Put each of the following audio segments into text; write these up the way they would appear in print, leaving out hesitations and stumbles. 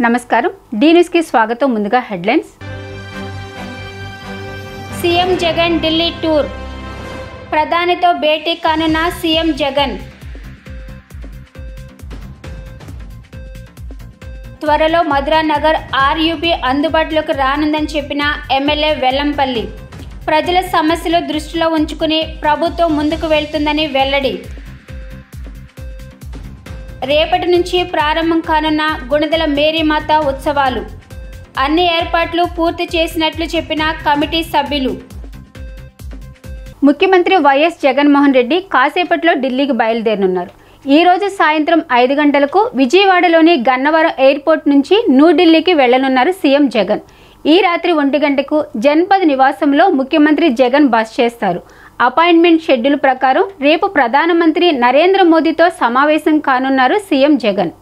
నమస్కారం D news కి స్వాగతం ముందుగా headlines CM Jagan Delhi tour ప్రధానితో భేటీ కానున్న సీఎం జగన్ త్వరలో మధురానగర్ ఆర్యూబీ అందుబాటులోకి రానుందని చెప్పిన ఎమ్మెల్యే వెల్లంపల్లి ప్రజల సమస్యలు దృష్టిలో ఉంచుకుని ప్రభుత్వం ముందుకు వెళ్తుందని వెల్లడి రేపటి నుంచి ప్రారంభం కానున్న గుణదల మేరీమాత ఉత్సవాలు అన్ని ఏర్పాట్లు పూర్తి చేసినట్లు చెప్పిన కమిటీ సభ్యులు ముఖ్యమంత్రి వైఎస్ జగన్మోహన్ రెడ్డి కాసేపట్లో ఢిల్లీకి బయలుదేరనున్నారు. ఈ రోజు సాయంత్రం 5 గంటలకు విజయవాడలోని గన్నవరం ఎయిర్పోర్ట్ నుంచి న్యూఢిల్లీకి వెళ్లనున్నారు సీఎం జగన్. ఈ రాత్రి 1 గంటకు జన్పద్ నివాసంలో ముఖ్యమంత్రి జగన్ బస చేస్తారు. అపాయింట్మెంట్ షెడ్యూల్ ప్రకారం రేపు ప్రధానమంత్రి నరేంద్ర మోదీతో సమావేశం కానున్నారు సీఎం జగన్.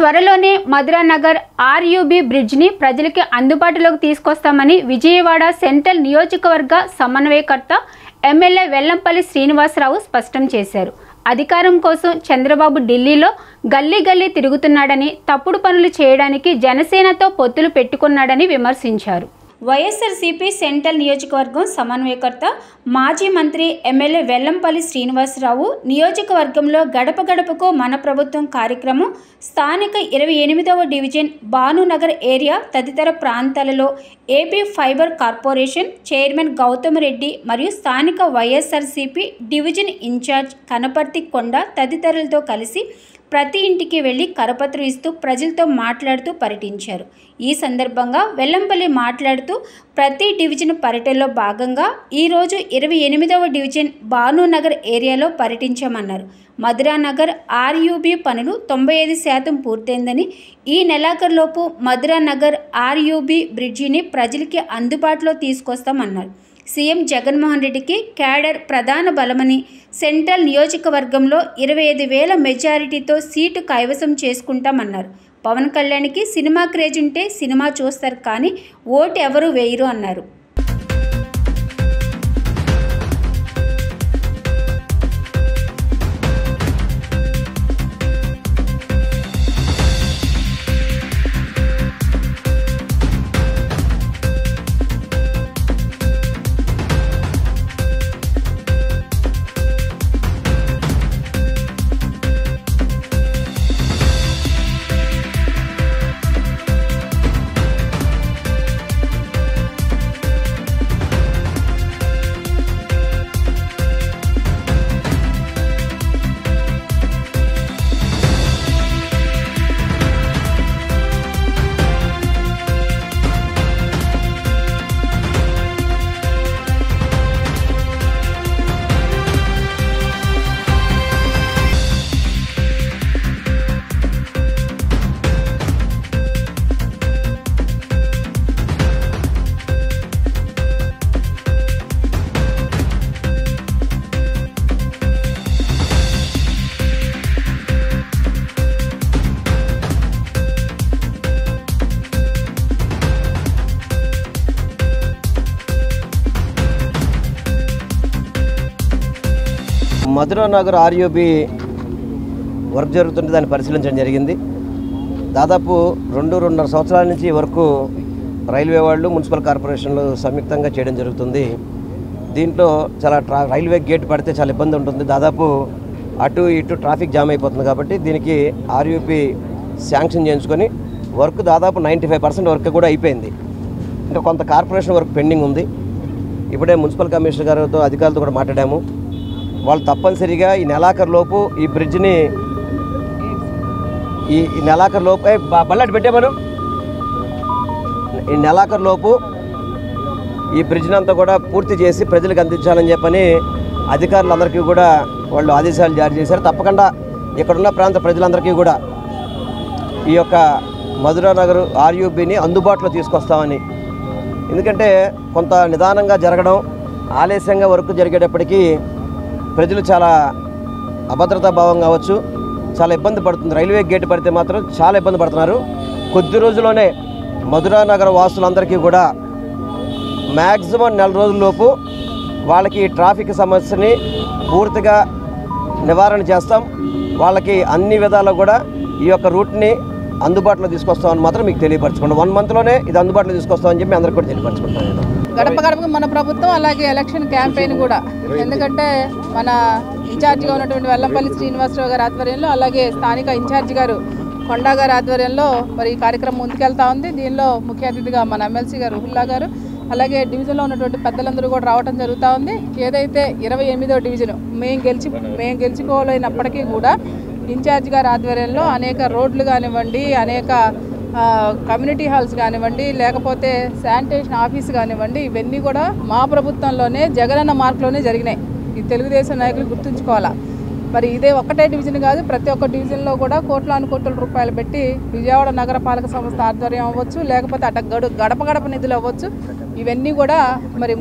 త్వరలోనే మధురానగర్ ఆర్యూబీ బ్రిడ్జ్ని ప్రజలకి అందుబాటులోకి తీసుకొస్తామని విజయవాడ సెంట్రల్ నియోజకవర్గ సమన్వయకర్త ఎమ్మెల్యే వెల్లంపల్లి శ్రీనివాసరావు స్పష్టం చేశారు. అధికారం కోసం చంద్రబాబు ఢిల్లీలో గల్లీ తిరుగుతున్నాడని, తప్పుడు పనులు చేయడానికి జనసేనతో పొత్తులు పెట్టుకున్నాడని విమర్శించారు. వైఎస్ఆర్సీపీ సెంట్రల్ నియోజకవర్గం సమన్వయకర్త మాజీ మంత్రి ఎమ్మెల్యే వెల్లంపల్లి శ్రీనివాసరావు నియోజకవర్గంలో గడప గడపకు మన ప్రభుత్వం కార్యక్రమం స్థానిక 28వ డివిజన్ భానునగర్ ఏరియా తదితర ప్రాంతాలలో AP fibre corporation chairman Gautam Reddy మరియు స్థానిక వైఎస్ఆర్సీపీ డివిజన్ ఇన్ఛార్జ్ కనపర్తి కొండ తదితరులతో కలిసి ప్రతి ఇంటికి వెళ్లి కరపత్రం ఇస్తూ ప్రజలతో మాట్లాడుతూ పర్యటించారు. ఈ సందర్భంగా వెల్లంపల్లి మాట్లాడుతూ ప్రతి డివిజన్ పర్యటనలో భాగంగా ఈరోజు 28వ డివిజన్ భానునగర్ ఏరియాలో పర్యటించామన్నారు. మధురానగర్ ఆర్యూబీ పనులు 95% పూర్తయిందని, ఈ నెలాఖరులోపు మధురానగర్ ఆర్యూబీ బ్రిడ్జిని ప్రజలకి అందుబాటులో తీసుకొస్తామన్నారు. సీఎం జగన్మోహన్ రెడ్డికి క్యాడర్ ప్రధాన బలమని, సెంట్రల్ నియోజకవర్గంలో 25,000 మెజారిటీతో సీటు కైవసం చేసుకుంటామన్నారు. పవన్ కళ్యాణ్కి సినిమా క్రేజ్ ఉంటే సినిమా చూస్తారు, కానీ ఓటు ఎవరు వేయరు అన్నారు. మధురానగర్ ఆర్యూబీ వర్క్ జరుగుతుంటే దాన్ని పరిశీలించడం జరిగింది. దాదాపు 2-2.5 సంవత్సరాల నుంచి వరకు రైల్వే వాళ్ళు మున్సిపల్ కార్పొరేషన్లు సంయుక్తంగా చేయడం జరుగుతుంది. దీంట్లో చాలా రైల్వే గేట్ పడితే చాలా ఇబ్బంది ఉంటుంది. దాదాపు అటు ఇటు ట్రాఫిక్ జామ్ అయిపోతుంది. కాబట్టి దీనికి ఆర్యూపీ శాంక్షన్ చేయించుకొని వర్క్ దాదాపు 95% వర్క్ కూడా అయిపోయింది. ఇంకా కొంత కార్పొరేషన్ వర్క్ పెండింగ్ ఉంది. ఇప్పుడే మున్సిపల్ కమిషనర్ గారితో అధికారులతో కూడా మాట్లాడాము. వాళ్ళు తప్పనిసరిగా ఈ నెలాఖరులోపు ఈ బ్రిడ్జ్ని ఈ నెలాఖరులోపు బల్లటి పెట్టామను ఈ నెలాఖరులోపు ఈ బ్రిడ్జ్ని అంతా కూడా పూర్తి చేసి ప్రజలకు అందించాలని చెప్పని అధికారులందరికీ కూడా వాళ్ళు ఆదేశాలు జారీ చేశారు. తప్పకుండా ఇక్కడున్న ప్రాంత ప్రజలందరికీ కూడా ఈ యొక్క మధురానగర్ ఆర్యూబీని అందుబాటులో తీసుకొస్తామని. ఎందుకంటే కొంత నిదానంగా జరగడం, ఆలస్యంగా వర్క్ జరిగేటప్పటికీ ప్రజలు చాలా అభద్రతా భావం కావచ్చు, చాలా ఇబ్బంది పడుతుంది. రైల్వే గేట్ పడితే మాత్రం చాలా ఇబ్బంది పడుతున్నారు. కొద్ది రోజుల్లోనే మధురానగర్ వాసులందరికీ కూడా మ్యాక్సిమం 4 రోజుల్లోపు వాళ్ళకి ట్రాఫిక్ సమస్యని పూర్తిగా నివారణ చేస్తాం. వాళ్ళకి అన్ని విధాలు కూడా ఈ యొక్క రూట్ని అందుబాటులో తీసుకొస్తామని మాత్రం మీకు తెలియపరచుకుంటాం. 1 మంత్లోనే ఇది అందుబాటులో తీసుకొస్తామని చెప్పి అందరికీ కూడా తెలియపరచుకుంటాను నేను. గడప గడపకు మన ప్రభుత్వం, అలాగే ఎలక్షన్ క్యాంపెయిన్ కూడా. ఎందుకంటే మన ఇన్ఛార్జిగా ఉన్నటువంటి వెల్లంపల్లి శ్రీనివాసరావు గారి ఆధ్వర్యంలో, అలాగే స్థానిక ఇన్ఛార్జి గారు కొండా గారి ఆధ్వర్యంలో మరి ఈ కార్యక్రమం ముందుకెళ్తా ఉంది. దీనిలో ముఖ్య అతిథిగా మన ఎమ్మెల్సీ గారు రుహుల్లా గారు, అలాగే డివిజన్లో ఉన్నటువంటి పెద్దలందరూ కూడా రావడం జరుగుతూ ఉంది. ఏదైతే 28వ డివిజన్ మేము గెలుచుకోలేనప్పటికీ కూడా ఇన్ఛార్జ్ గారి ఆధ్వర్యంలో అనేక రోడ్లు కానివ్వండి, అనేక కమ్యూనిటీ హాల్స్ కానివ్వండి, లేకపోతే శానిటేషన్ ఆఫీస్ కానివ్వండి, ఇవన్నీ కూడా మా ప్రభుత్వంలోనే జగనన్న మార్కులోనే జరిగినాయి. ఈ తెలుగుదేశం నాయకులు గుర్తుంచుకోవాలా. మరి ఇదే ఒక్కటే డివిజన్ కాదు, ప్రతి ఒక్క డివిజన్లో కూడా కోట్ల రూపాయలు పెట్టి విజయవాడ నగరపాలక సంస్థ ఆధ్వర్యం అవ్వచ్చు, లేకపోతే గడప గడప నిధులు అవ్వచ్చు, ఇవన్నీ కూడా మరి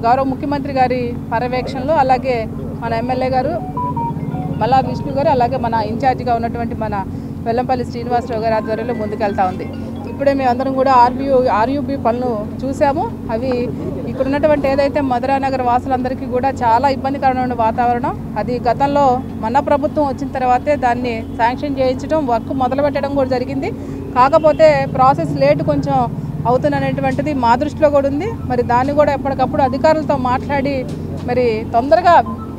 గౌరవ ముఖ్యమంత్రి గారి పర్యవేక్షణలో, అలాగే మన ఎమ్మెల్యే గారు మల్లా విష్ణు గారు, అలాగే మన ఇన్ఛార్జిగా ఉన్నటువంటి మన వెల్లంపల్లి శ్రీనివాసరావు గారి ఆధ్వర్యంలో ముందుకెళ్తా ఉంది. ఇప్పుడే మేమందరం కూడా ఆర్యూబీ పనులు చూసాము. అవి ఇక్కడ ఉన్నటువంటి ఏదైతే మధురానగర్ వాసులందరికీ కూడా చాలా ఇబ్బందికరమైన వాతావరణం. అది గతంలో మన ప్రభుత్వం వచ్చిన తర్వాతే దాన్ని శాంక్షన్ చేయించడం, వర్క్ మొదలు పెట్టడం కూడా జరిగింది. కాకపోతే ప్రాసెస్ లేట్ కొంచెం అవుతుందనేటువంటిది మా దృష్టిలో కూడా ఉంది. మరి దాన్ని కూడా ఎప్పటికప్పుడు అధికారులతో మాట్లాడి మరి తొందరగా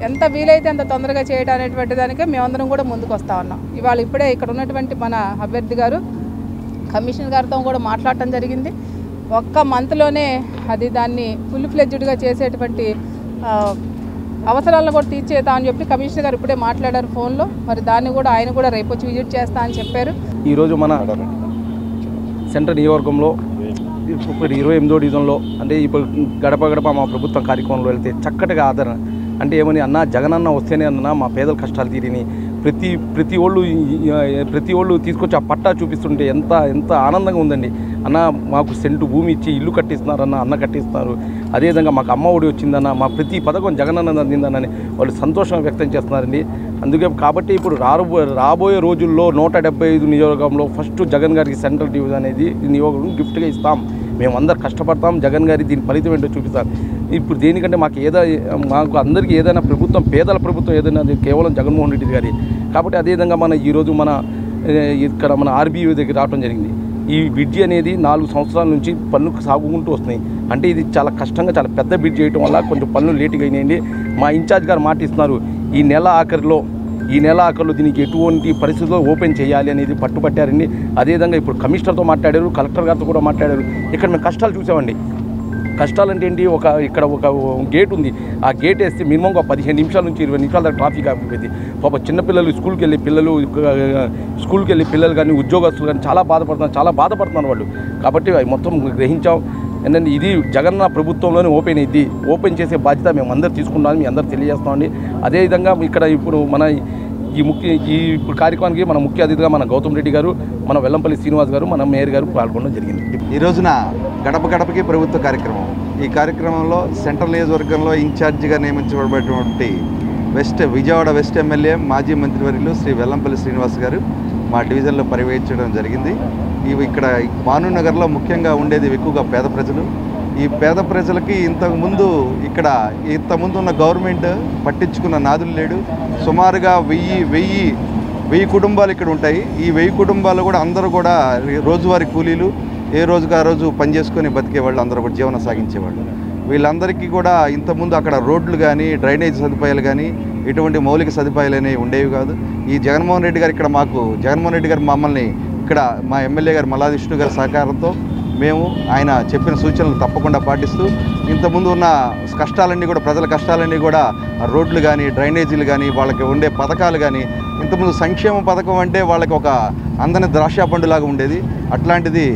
ఎంత వీలైతే అంత తొందరగా చేయడం అనేటువంటి దానికే మేమందరం కూడా ముందుకు వస్తూ ఉన్నాం. ఇవాళ ఇప్పుడే ఇక్కడ ఉన్నటువంటి మన అభ్యర్థి గారు కమిషనర్ గారితో కూడా మాట్లాడటం జరిగింది. 1 మంత్లోనే అది దాన్ని ఫుల్ ఫ్లెడ్జ్డ్గా చేసేటువంటి అవసరాలను కూడా తీర్చేద్దాం అని చెప్పి కమిషనర్ గారు ఇప్పుడే మాట్లాడారు ఫోన్లో. మరి దాన్ని కూడా ఆయన కూడా రేపు వచ్చి విజిట్ చేస్తా అని చెప్పారు. ఈరోజు మన సెంట్రల్ నియోజకవర్గంలో ఇప్పుడు 28వ డివిజన్లో అంటే ఇప్పుడు గడప గడప మా ప్రభుత్వం కార్యక్రమంలో వెళ్తే చక్కటిగా ఆదరణ అంటే ఏమని అన్న జగనన్న వస్తేనే అన్న మా పేదల కష్టాలు తీరిని ప్రతి ఒళ్ళు తీసుకొచ్చి ఆ పట్టా చూపిస్తుంటే ఎంత ఆనందంగా ఉందండి. అన్న మాకు సెంటు భూమి ఇచ్చి ఇల్లు కట్టిస్తున్నారన్న, అన్న కట్టిస్తున్నారు. అదేవిధంగా మాకు అమ్మ ఒడి వచ్చిందన్న, మా ప్రతి పథకం జగనన్న అందిందన్నని వాళ్ళు సంతోషం వ్యక్తం చేస్తున్నారండి. అందుకే కాబట్టి ఇప్పుడు రాబోయే రోజుల్లో 175 నియోజకవర్గంలో ఫస్ట్ జగన్ గారికి సెంట్రల్ డివిజన్ అనేది నియోజకవర్గం గిఫ్ట్గా ఇస్తాం. మేము అందరు కష్టపడతాం, జగన్ గారి దీని ఫలితం ఏంటో చూపిస్తాం. ఇప్పుడు దేనికంటే మాకు అందరికీ ఏదైనా ప్రభుత్వం, పేదల ప్రభుత్వం ఏదైనా కేవలం జగన్మోహన్ రెడ్డి గారి. కాబట్టి అదేవిధంగా ఈరోజు ఇక్కడ మన ఆర్బీఐ దగ్గర రావడం జరిగింది. ఈ బ్రిడ్జి అనేది 4 సంవత్సరాల నుంచి పనులు సాగుకుంటూ వస్తున్నాయి. అంటే ఇది చాలా కష్టంగా చాలా పెద్ద బ్రిడ్జ్ చేయడం వల్ల కొంచెం పనులు లేటుగా అయినాయండి. మా ఇన్ఛార్జ్ గారు మాటిస్తున్నారు ఈ నెల ఆఖరిలో దీనికి ఎటువంటి పరిస్థితుల్లో ఓపెన్ చేయాలి అనేది పట్టుబట్టారండి. అదేవిధంగా ఇప్పుడు కమిషనర్తో మాట్లాడారు, కలెక్టర్ గారితో కూడా మాట్లాడారు. ఇక్కడ మేము కష్టాలు చూసామండి. కష్టాలు అంటే ఏంటి, ఇక్కడ ఒక గేట్ ఉంది. ఆ గేట్ వేస్తే మినిమం ఒక 15 నిమిషాల నుంచి 20 నిమిషాల దాకా ట్రాఫిక్ ఆగిపోయింది. పాప చిన్నపిల్లలు స్కూల్కి వెళ్ళి పిల్లలు కానీ ఉద్యోగస్తులు కానీ చాలా బాధపడుతున్నారు వాళ్ళు. కాబట్టి అవి మొత్తం గ్రహించాం. ఏంటంటే ఇది జగన్న ప్రభుత్వంలోనే ఓపెన్ అయింది. ఓపెన్ చేసే బాధ్యత మేము అందరూ తీసుకుంటామని మీ అందరూ తెలియజేస్తామండి. అదేవిధంగా ఇక్కడ ఇప్పుడు మన ఇప్పుడు కార్యక్రమానికి మన ముఖ్య అతిథిగా మన గౌతమ్ రెడ్డి గారు, మన వెల్లంపల్లి శ్రీనివాస్ గారు, మన మేయర్ గారు పాల్గొనడం జరిగింది. ఈ రోజున గడప గడపకి ప్రభుత్వ కార్యక్రమం. ఈ కార్యక్రమంలో సెంట్రల్ నియోజకవర్గంలో ఇన్ఛార్జిగా నియమించబడినటువంటి విజయవాడ వెస్ట్ ఎమ్మెల్యే మాజీ మంత్రివర్యులు శ్రీ వెల్లంపల్లి శ్రీనివాస్ గారు మా డివిజన్లో పర్యవేక్షించడం జరిగింది. ఇక్కడ భానునగర్లో ముఖ్యంగా ఉండేది ఎక్కువగా పేద ప్రజలు. ఈ పేద ప్రజలకి ఇంతకుముందు ఉన్న గవర్నమెంట్ పట్టించుకున్న నాదులు లేడు. సుమారుగా 1000 కుటుంబాలు ఇక్కడ ఉంటాయి. ఈ 1000 కుటుంబాలు కూడా అందరూ కూడా రోజువారీ కూలీలు, ఏ రోజుగా ఆ రోజు పనిచేసుకొని బతికేవాళ్ళు, అందరూ కూడా జీవనం సాగించేవాళ్ళు. వీళ్ళందరికీ కూడా ఇంతకుముందు అక్కడ రోడ్లు కానీ, డ్రైనేజ్ సదుపాయాలు కానీ, ఇటువంటి మౌలిక సదుపాయాలు అనేవి ఉండేవి కాదు. ఈ జగన్మోహన్ రెడ్డి గారు మమ్మల్ని ఇక్కడ మా ఎమ్మెల్యే గారు మల్లాది విష్ణు గారి సహకారంతో మేము ఆయన చెప్పిన సూచనలు తప్పకుండా పాటిస్తూ ఇంతకుముందు ఉన్న కష్టాలన్నీ కూడా ప్రజల కష్టాలన్నీ కూడా రోడ్లు కానీ డ్రైనేజీలు కానీ వాళ్ళకి ఉండే పథకాలు కానీ ఇంతకుముందు సంక్షేమ పథకం అంటే వాళ్ళకి ఒక అందని ద్రాక్ష పండులాగా ఉండేది. అట్లాంటిది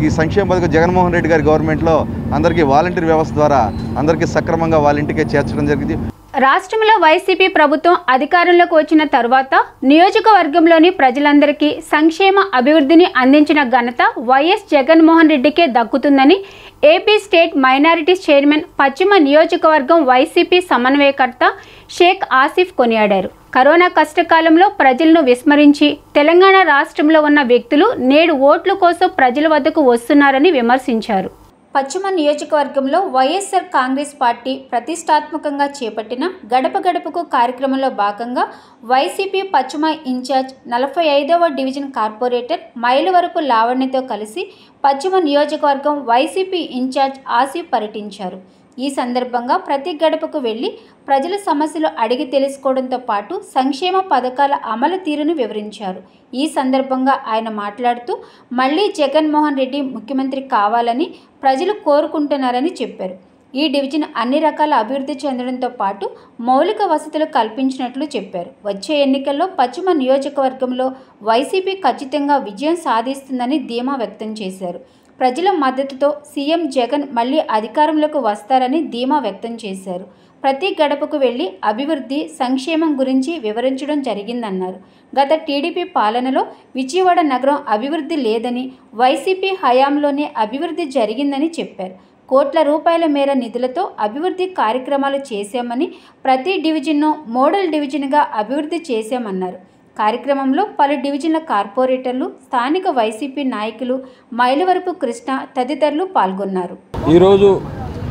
ఈ సంక్షేమ పథకం జగన్మోహన్ రెడ్డి గారి గవర్నమెంట్లో అందరికీ వాలంటీర్ వ్యవస్థ ద్వారా అందరికీ సక్రమంగా వాళ్ళ ఇంటికే చేర్చడం జరిగింది. రాష్ట్రంలో వైసీపీ ప్రభుత్వం అధికారంలోకి వచ్చిన తరువాత నియోజకవర్గంలోని ప్రజలందరికీ సంక్షేమ అభివృద్ధిని అందించిన ఘనత వైఎస్ జగన్మోహన్ రెడ్డికే దక్కుతుందని ఏపీ స్టేట్ మైనారిటీస్ చైర్మన్ పశ్చిమ నియోజకవర్గం వైసీపీ సమన్వయకర్త షేక్ ఆసిఫ్ కొనియాడారు. కరోనా కష్టకాలంలో ప్రజలను విస్మరించి తెలంగాణ రాష్ట్రంలో ఉన్న వ్యక్తులు నేడు ఓట్ల కోసం ప్రజల వద్దకు వస్తున్నారని విమర్శించారు. పశ్చిమ నియోజకవర్గంలో వైఎస్ఆర్ కాంగ్రెస్ పార్టీ ప్రతిష్టాత్మకంగా చేపట్టిన గడప గడపకు కార్యక్రమంలో భాగంగా వైసీపీ పశ్చిమ ఇన్ఛార్జ్ 45వ డివిజన్ కార్పొరేటర్ మైలవరపు లావణ్యతో కలిసి పశ్చిమ నియోజకవర్గం వైసీపీ ఇన్ఛార్జ్ ఆసిఫ్ పర్యటించారు. ఈ సందర్భంగా ప్రతి గడపకు వెళ్లి ప్రజల సమస్యలు అడిగి తెలుసుకోవడంతో పాటు సంక్షేమ పథకాల అమలు తీరును వివరించారు. ఈ సందర్భంగా ఆయన మాట్లాడుతూ మళ్లీ జగన్మోహన్ రెడ్డి ముఖ్యమంత్రి కావాలని ప్రజలు కోరుకుంటున్నారని చెప్పారు. ఈ డివిజన్ అన్ని రకాల అభివృద్ధి చెందడంతో పాటు మౌలిక వసతులు కల్పించినట్లు చెప్పారు. వచ్చే ఎన్నికల్లో పశ్చిమ నియోజకవర్గంలో వైసీపీ ఖచ్చితంగా విజయం సాధిస్తుందని ధీమా వ్యక్తం చేశారు. ప్రజల మద్దతుతో సీఎం జగన్ మళ్లీ అధికారంలోకి వస్తారని ధీమా వ్యక్తం చేశారు. ప్రతి గడపకు వెళ్లి అభివృద్ధి సంక్షేమం గురించి వివరించడం జరిగిందన్నారు. గత టీడీపీ పాలనలో విజయవాడ నగరం అభివృద్ధి లేదని, వైసీపీ హయాంలోనే అభివృద్ధి జరిగిందని చెప్పారు. కోట్ల రూపాయల మేర నిధులతో అభివృద్ధి కార్యక్రమాలు చేశామని, ప్రతి డివిజన్ను మోడల్ డివిజన్గా అభివృద్ధి చేశామన్నారు. కార్యక్రమంలో పలు డివిజన్ల కార్పొరేటర్లు, స్థానిక వైసీపీ నాయకులు, మైలవరపు కృష్ణ తదితరులు పాల్గొన్నారు. ఈరోజు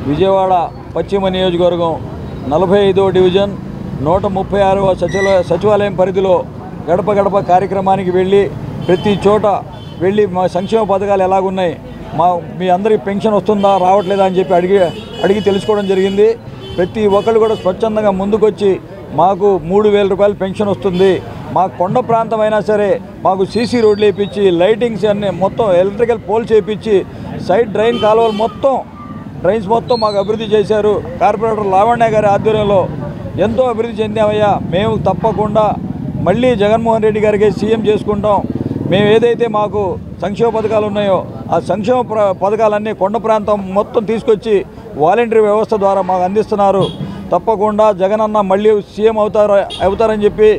విజయవాడ పశ్చిమ నియోజకవర్గం 45వ డివిజన్ 136వ సచివాలయం పరిధిలో గడప గడప కార్యక్రమానికి వెళ్ళి ప్రతి చోట వెళ్ళి మా సంక్షేమ పథకాలు ఎలాగున్నాయి, మీ అందరికీ పెన్షన్ వస్తుందా రావట్లేదా అని చెప్పి అడిగి తెలుసుకోవడం జరిగింది. ప్రతి ఒక్కళ్ళు కూడా స్వచ్ఛందంగా ముందుకొచ్చి మాకు 3,000 రూపాయలు పెన్షన్ వస్తుంది, మా కొండ ప్రాంతం అయినా సరే మాకు సీసీ రోడ్లు వేయించి లైటింగ్స్ అన్నీ మొత్తం ఎలక్ట్రికల్ పోల్స్ వేయించి సైడ్ డ్రైన్ కాలువలు డ్రైన్స్ మొత్తం మాకు అభివృద్ధి చేశారు. కార్పొరేటర్ లావణ్య గారి ఆధ్వర్యంలో ఎంతో అభివృద్ధి చెందామయ్యా. మేము తప్పకుండా మళ్ళీ జగన్మోహన్ రెడ్డి గారికి సీఎం చేసుకుంటాం. మేము ఏదైతే మాకు సంక్షేమ పథకాలు ఉన్నాయో ఆ సంక్షేమ పథకాలన్నీ కొండ ప్రాంతం మొత్తం తీసుకొచ్చి వాలంటరీ వ్యవస్థ ద్వారా మాకు అందిస్తున్నారు. తప్పకుండా జగనన్న మళ్ళీ సీఎం అవుతారని చెప్పి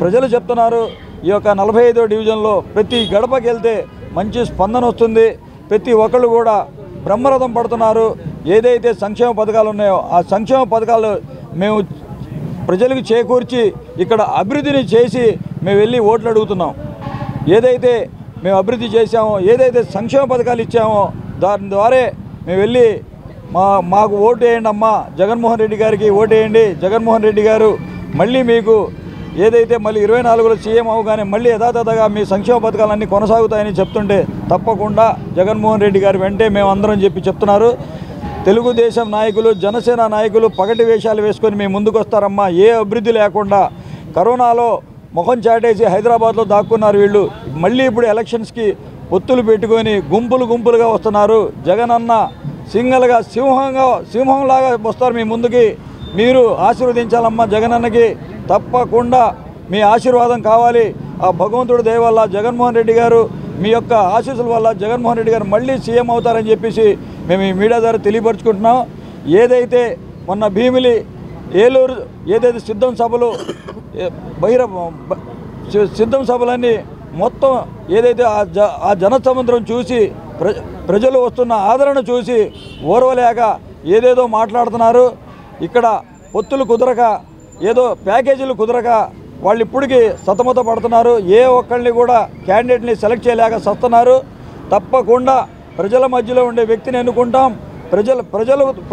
ప్రజలు చెప్తున్నారు. ఈ యొక్క 45వ డివిజన్లో ప్రతి గడపకి వెళ్తే మంచి స్పందన వస్తుంది. ప్రతి ఒక్కళ్ళు కూడా బ్రహ్మరథం పడుతున్నారు. ఏదైతే సంక్షేమ పథకాలు ఉన్నాయో ఆ సంక్షేమ పథకాలు మేము ప్రజలకు చేకూర్చి ఇక్కడ అభివృద్ధిని చేసి మేము వెళ్ళి ఓట్లు అడుగుతున్నాం. ఏదైతే మేము అభివృద్ధి చేశామో, ఏదైతే సంక్షేమ పథకాలు ఇచ్చామో దాని ద్వారా మేము వెళ్ళి మాకు ఓటు వేయండి అమ్మా, జగన్మోహన్ రెడ్డి గారికి ఓటు వేయండి, జగన్మోహన్ రెడ్డి గారు మళ్ళీ మీకు ఏదైతే మళ్ళీ 24లో సీఎం అవగానే మళ్ళీ యథాతథగా మీ సంక్షేమ పథకాలన్నీ కొనసాగుతాయని చెప్తుంటే తప్పకుండా జగన్మోహన్ రెడ్డి గారు వెంటే మేమందరం చెప్తున్నారు. తెలుగుదేశం నాయకులు, జనసేన నాయకులు పగటి వేషాలు వేసుకొని మేము ముందుకు వస్తారమ్మా. ఏ అభివృద్ధి లేకుండా కరోనాలో ముఖం చాటేసి హైదరాబాద్లో దాక్కున్నారు వీళ్ళు. మళ్ళీ ఇప్పుడు ఎలక్షన్స్కి ఒత్తులు పెట్టుకొని గుంపులుగా వస్తున్నారు. జగనన్న సింగల్గా సింహంలాగా వస్తారు మీ ముందుకి. మీరు ఆశీర్వదించాలమ్మా జగనన్నకి. తప్పకుండా మీ ఆశీర్వాదం కావాలి. ఆ భగవంతుడి దయ వల్ల జగన్మోహన్ రెడ్డి గారు మీ యొక్క ఆశీస్సుల వల్ల జగన్మోహన్ రెడ్డి గారు మళ్ళీ సీఎం అవుతారని చెప్పేసి మేము ఈ మీడియా ద్వారా తెలియపరుచుకుంటున్నాం. ఏదైతే మొన్న భీమిలి, ఏలూరు ఏదైతే సిద్ధం సభలన్నీ మొత్తం ఏదైతే ఆ జనసముద్రం చూసి ప్రజలు వస్తున్న ఆదరణ చూసి ఓర్వలేక ఏదేదో మాట్లాడుతున్నారు. ఇక్కడ పొత్తులు కుదరక, ఏదో ప్యాకేజీలు కుదరక వాళ్ళు ఇప్పటికీ సతమత పడుతున్నారు. ఏ ఒక్కరిని కూడా క్యాండిడేట్ని సెలెక్ట్ చేయలేక సస్తున్నారు. తప్పకుండా ప్రజల మధ్యలో ఉండే వ్యక్తిని ఎన్నుకుంటాం,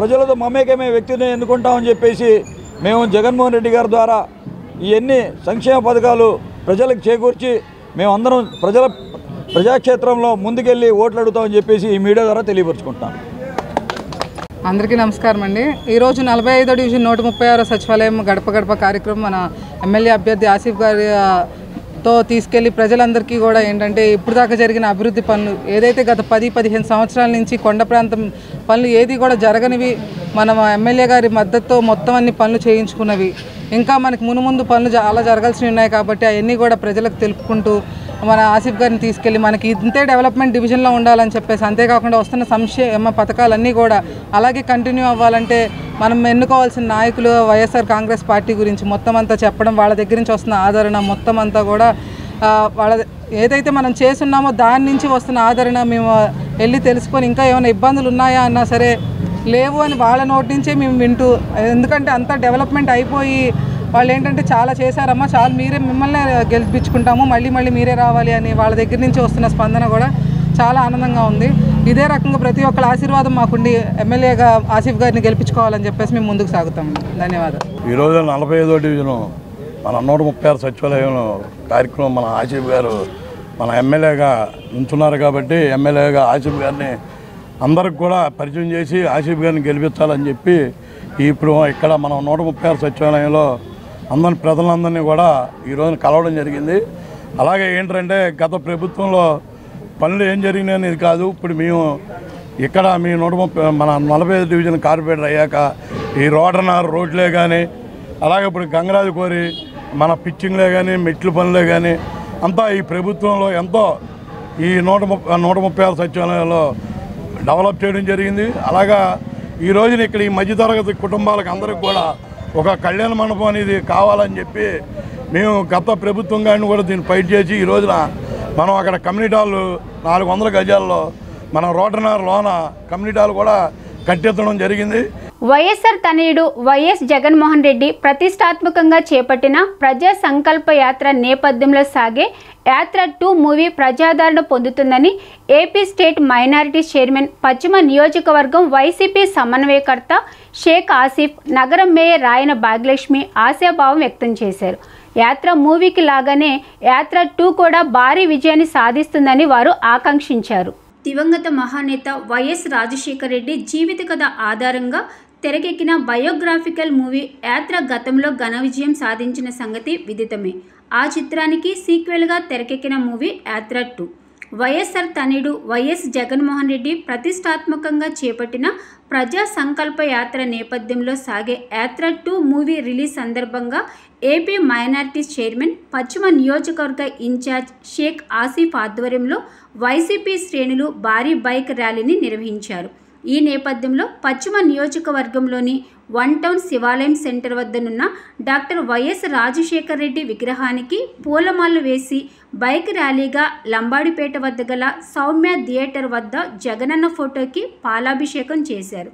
ప్రజలతో మమేకమే వ్యక్తిని ఎన్నుకుంటామని చెప్పేసి మేము జగన్మోహన్ రెడ్డి గారి ద్వారా ఇవన్నీ సంక్షేమ పథకాలు ప్రజలకు చేకూర్చి మేమందరం ప్రజాక్షేత్రంలో ముందుకెళ్ళి ఓట్లు అడుగుతామని చెప్పేసి ఈ మీడియా ద్వారా తెలియపరుచుకుంటాం. అందరికీ నమస్కారం అండి. ఈరోజు 45వ డివిజన్ 136వ సచివాలయం గడప గడప కార్యక్రమం మన ఎమ్మెల్యే అభ్యర్థి ఆసిఫ్ గారి తో తీసుకెళ్లి ప్రజలందరికీ కూడా ఏంటంటే ఇప్పుడు దాకా జరిగిన అభివృద్ధి పనులు ఏదైతే గత 10-15 సంవత్సరాల నుంచి కొండ ప్రాంతం పనులు ఏది కూడా జరగనివి మనం ఎమ్మెల్యే గారి మద్దతుతో మొత్తం అన్ని పనులు చేయించుకున్నవి ఇంకా మనకి మునుముందు పనులు చాలా జరగాల్సినవి ఉన్నాయి కాబట్టి అవన్నీ కూడా ప్రజలకు తెలుపుకుంటూ మన ఆసిఫ్ గారిని తీసుకెళ్ళి మనకి ఇంతే డెవలప్మెంట్ డివిజన్లో ఉండాలని చెప్పేసి అంతేకాకుండా వస్తున్న సంక్షేమ పథకాలన్నీ కూడా అలాగే కంటిన్యూ అవ్వాలంటే మనం ఎన్నుకోవాల్సిన నాయకులు వైఎస్ఆర్ కాంగ్రెస్ పార్టీ గురించి మొత్తం అంతా చెప్పడం వాళ్ళ దగ్గర నుంచి వస్తున్న ఆదరణ మొత్తం అంతా కూడా వాళ్ళ ఏదైతే మనం చేస్తున్నామో దాని నుంచి వస్తున్న ఆదరణ మేము వెళ్ళి తెలుసుకొని ఇంకా ఏమైనా ఇబ్బందులు ఉన్నాయా అన్నా సరే లేవు అని వాళ్ళ నోటి నుంచే మేము వింటూ ఎందుకంటే అంతా డెవలప్మెంట్ అయిపోయి వాళ్ళు ఏంటంటే చాలా చేశారమ్మా చాలా మిమ్మల్ని గెలిపించుకుంటాము మళ్ళీ మీరే రావాలి అని వాళ్ళ దగ్గర నుంచి వస్తున్న స్పందన కూడా చాలా ఆనందంగా ఉంది ఇదే రకంగా ప్రతి ఒక్కరి ఆశీర్వాదం మాకుండి ఎమ్మెల్యేగా ఆసిఫ్ గారిని గెలిపించుకోవాలని చెప్పేసి మేము ముందుకు సాగుతాము ధన్యవాదాలు ఈరోజు 45వ డివిజను మన 136 సచివాలయం కార్యక్రమం మన ఆసిఫ్ గారు మన ఎమ్మెల్యేగా ఉంటున్నారు కాబట్టి ఎమ్మెల్యేగా ఆసిఫ్ గారిని అందరికి కూడా పరిచయం చేసి ఆసిఫ్ గారిని గెలిపించాలని చెప్పి ఇప్పుడు ఇక్కడ మనం 136 సచివాలయంలో అందరి ప్రజలందరినీ కూడా ఈరోజు కలవడం జరిగింది అలాగే ఏంటంటే గత ప్రభుత్వంలో పనులు ఏం జరిగినాయి అనేది కాదు ఇప్పుడు మేము ఇక్కడ మీ 130 మన 45 డివిజన్ కార్పొరేటర్ అయ్యాక ఈ రోడ్లే కానీ అలాగే ఇప్పుడు గంగరాజు కోరి మన పిచ్చింగ్లే కానీ మెట్లు పనులే కానీ అంతా ఈ ప్రభుత్వంలో ఎంతో ఈ 136 సచివాలయంలో డెవలప్ చేయడం జరిగింది అలాగా ఈ రోజున ఇక్కడ ఈ మధ్యతరగతి కుటుంబాలకు అందరికి కూడా ఒక కళ్యాణ మండపం అనేది కావాలని చెప్పి మేము గత ప్రభుత్వం కానీ కూడా దీన్ని ఫైట్ చేసి ఈ రోజున మనం అక్కడ కమ్యూనిటీ హాల్ 400 గజాల్లో మన రోడ్లోన కమ్యూనిటీ హాల్ కూడా కట్టెత్తడం జరిగింది వైఎస్ఆర్ తనయుడు వైఎస్ జగన్మోహన్ రెడ్డి ప్రతిష్టాత్మకంగా చేపట్టిన ప్రజా సంకల్ప యాత్ర నేపథ్యంలో సాగే యాత్ర 2 మూవీ ప్రజాదరణ పొందుతుందని ఏపీ స్టేట్ మైనారిటీస్ చైర్మన్ పశ్చిమ నియోజకవర్గం వైసీపీ సమన్వయకర్త షేక్ ఆసిఫ్ నగరం మేయర్ రాయన భాగ్యలక్ష్మి ఆశాభావం వ్యక్తం చేశారు. యాత్ర మూవీకి లాగానే యాత్ర 2 కూడా భారీ విజయాన్ని సాధిస్తుందని వారు ఆకాంక్షించారు. దివంగత మహానేత వైఎస్ రాజశేఖర రెడ్డి జీవిత కథ ఆధారంగా తెరకెక్కిన బయోగ్రాఫికల్ మూవీ యాత్ర గతంలో ఘన విజయం సాధించిన సంగతి విదితమే. ఆ చిత్రానికి సీక్వెల్గా తెరకెక్కిన మూవీ యాత్ర 2 వైఎస్ఆర్ తనయుడు వైఎస్ జగన్మోహన్ రెడ్డి ప్రతిష్టాత్మకంగా చేపట్టిన ప్రజా సంకల్ప యాత్ర నేపథ్యంలో సాగే యాత్ర 2 మూవీ రిలీజ్ సందర్భంగా ఏపీ మైనారిటీస్ చైర్మన్ పశ్చిమ నియోజకవర్గ ఇన్ఛార్జ్ షేక్ ఆసిఫ్ ఆధ్వర్యంలో వైసీపీ శ్రేణులు భారీ బైక్ ర్యాలీని నిర్వహించారు. ఈ నేపథ్యంలో పశ్చిమ నియోజకవర్గంలోని 1 టౌన్ శివాలయం సెంటర్ వద్దనున్న డాక్టర్ వైఎస్ రాజశేఖర రెడ్డి విగ్రహానికి పూలమాలలు వేసి బైక్ ర్యాలీగా లంబాడిపేట వద్ద గల సౌమ్య థియేటర్ వద్ద జగనన్న ఫోటోకి పాలాభిషేకం చేశారు.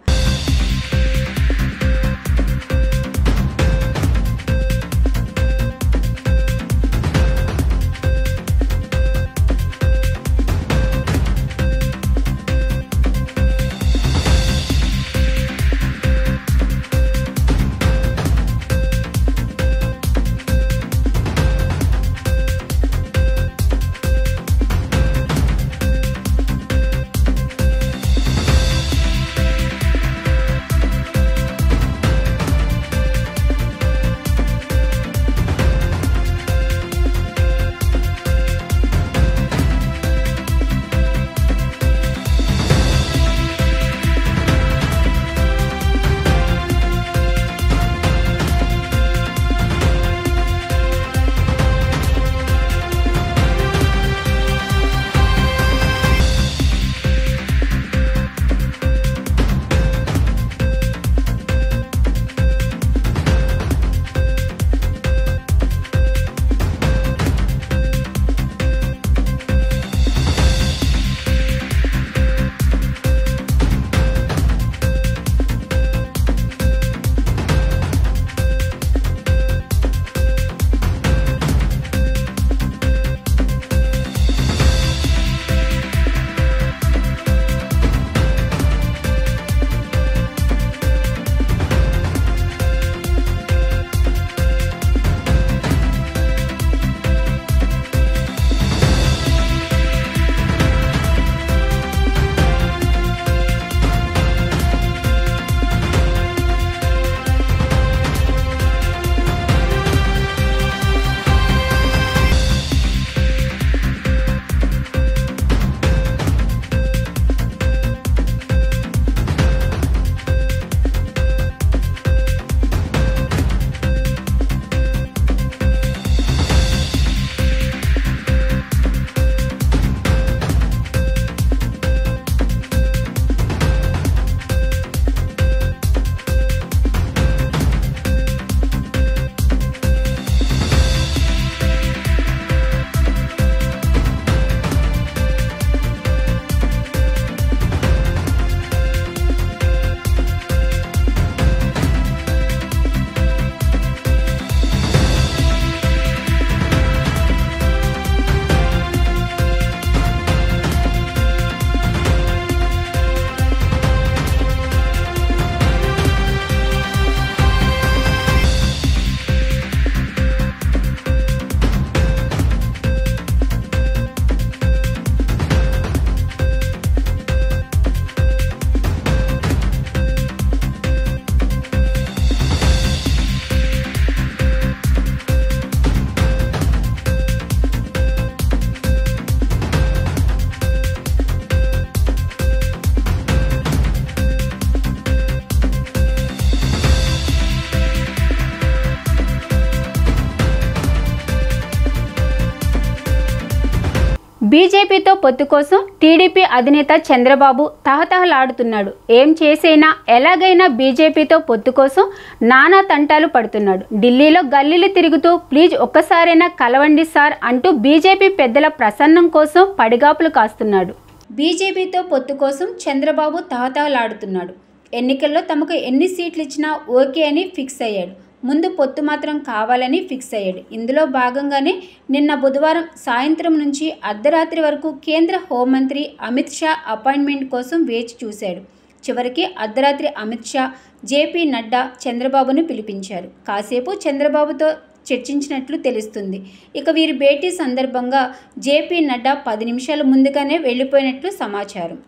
బీజేపీతో పొత్తు కోసం టీడీపీ అధినేత చంద్రబాబు తహతహలాడుతున్నాడు. ఏం చేసైనా ఎలాగైనా బీజేపీతో పొత్తు కోసం నానా తంటాలు పడుతున్నాడు. ఢిల్లీలో గల్లీలు తిరుగుతూ ప్లీజ్ ఒక్కసారైనా కలవండి సార్ అంటూ బీజేపీ పెద్దల ప్రసన్నం కోసం పడిగాపులు కాస్తున్నాడు. బీజేపీతో పొత్తు కోసం చంద్రబాబు తహతహలాడుతున్నాడు. ఎన్నికల్లో తమకు ఎన్ని సీట్లు ఇచ్చినా ఓకే అని ఫిక్స్ అయ్యాడు. ముందు పొత్తు మాత్రం కావాలని ఫిక్స్ అయ్యాడు. ఇందులో భాగంగానే నిన్న బుధవారం సాయంత్రం నుంచి అర్ధరాత్రి వరకు కేంద్ర హోంమంత్రి అమిత్ షా అపాయింట్మెంట్ కోసం వేచి చూశాడు. చివరికి అర్ధరాత్రి అమిత్ షా, జేపీ నడ్డా చంద్రబాబును పిలిపించారు. కాసేపు చంద్రబాబుతో చర్చించినట్లు తెలుస్తుంది. ఇక వీరి భేటీ సందర్భంగా జేపీ నడ్డా 10 నిమిషాల ముందుగానే వెళ్ళిపోయినట్లు సమాచారం.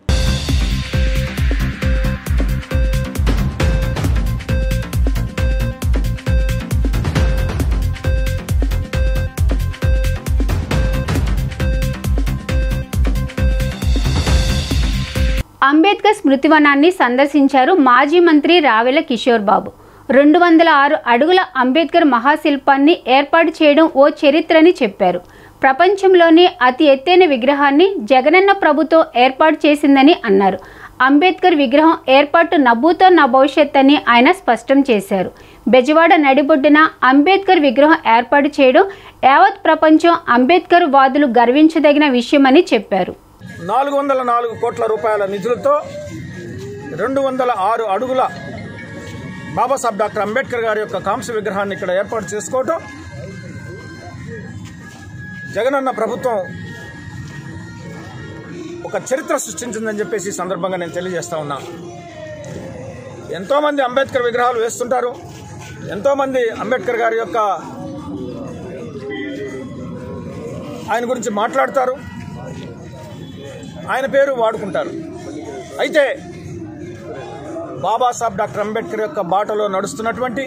అంబేద్కర్ స్మృతివనాన్ని సందర్శించారు మాజీ మంత్రి రావెల కిషోర్ బాబు. 206 అడుగుల అంబేద్కర్ మహాశిల్పాన్ని ఏర్పాటు చేయడం ఓ చరిత్రని చెప్పారు. ప్రపంచంలోని అతి ఎత్తైన విగ్రహాన్ని జగనన్న ప్రభుత్వం ఏర్పాటు చేసిందని అన్నారు. అంబేద్కర్ విగ్రహం ఏర్పాటు నభూతో నా భవిష్యత్ అని ఆయన స్పష్టం చేశారు. బెజవాడ నడిబొడ్డున అంబేద్కర్ విగ్రహం ఏర్పాటు చేయడం యావత్ ప్రపంచం అంబేద్కర్ వాదులు గర్వించదగిన విషయమని చెప్పారు. 404 కోట్ల రూపాయల నిధులతో 206 అడుగుల బాబాసాహెబ్ డాక్టర్ అంబేద్కర్ గారి యొక్క కాంస్య విగ్రహాన్ని ఇక్కడ ఏర్పాటు చేసుకోవటం జగనన్న ప్రభుత్వం ఒక చరిత్ర సృష్టించిందని చెప్పేసి సందర్భంగా నేను తెలియజేస్తా ఉన్నా. ఎంతోమంది అంబేద్కర్ విగ్రహాలు వేస్తుంటారు, ఎంతోమంది అంబేద్కర్ గారి యొక్క ఆయన గురించి మాట్లాడతారు, ఆయన పేరు వాడుకుంటారు. అయితే బాబాసాహెబ్ డాక్టర్ అంబేద్కర్ యొక్క బాటలో నడుస్తున్నటువంటి,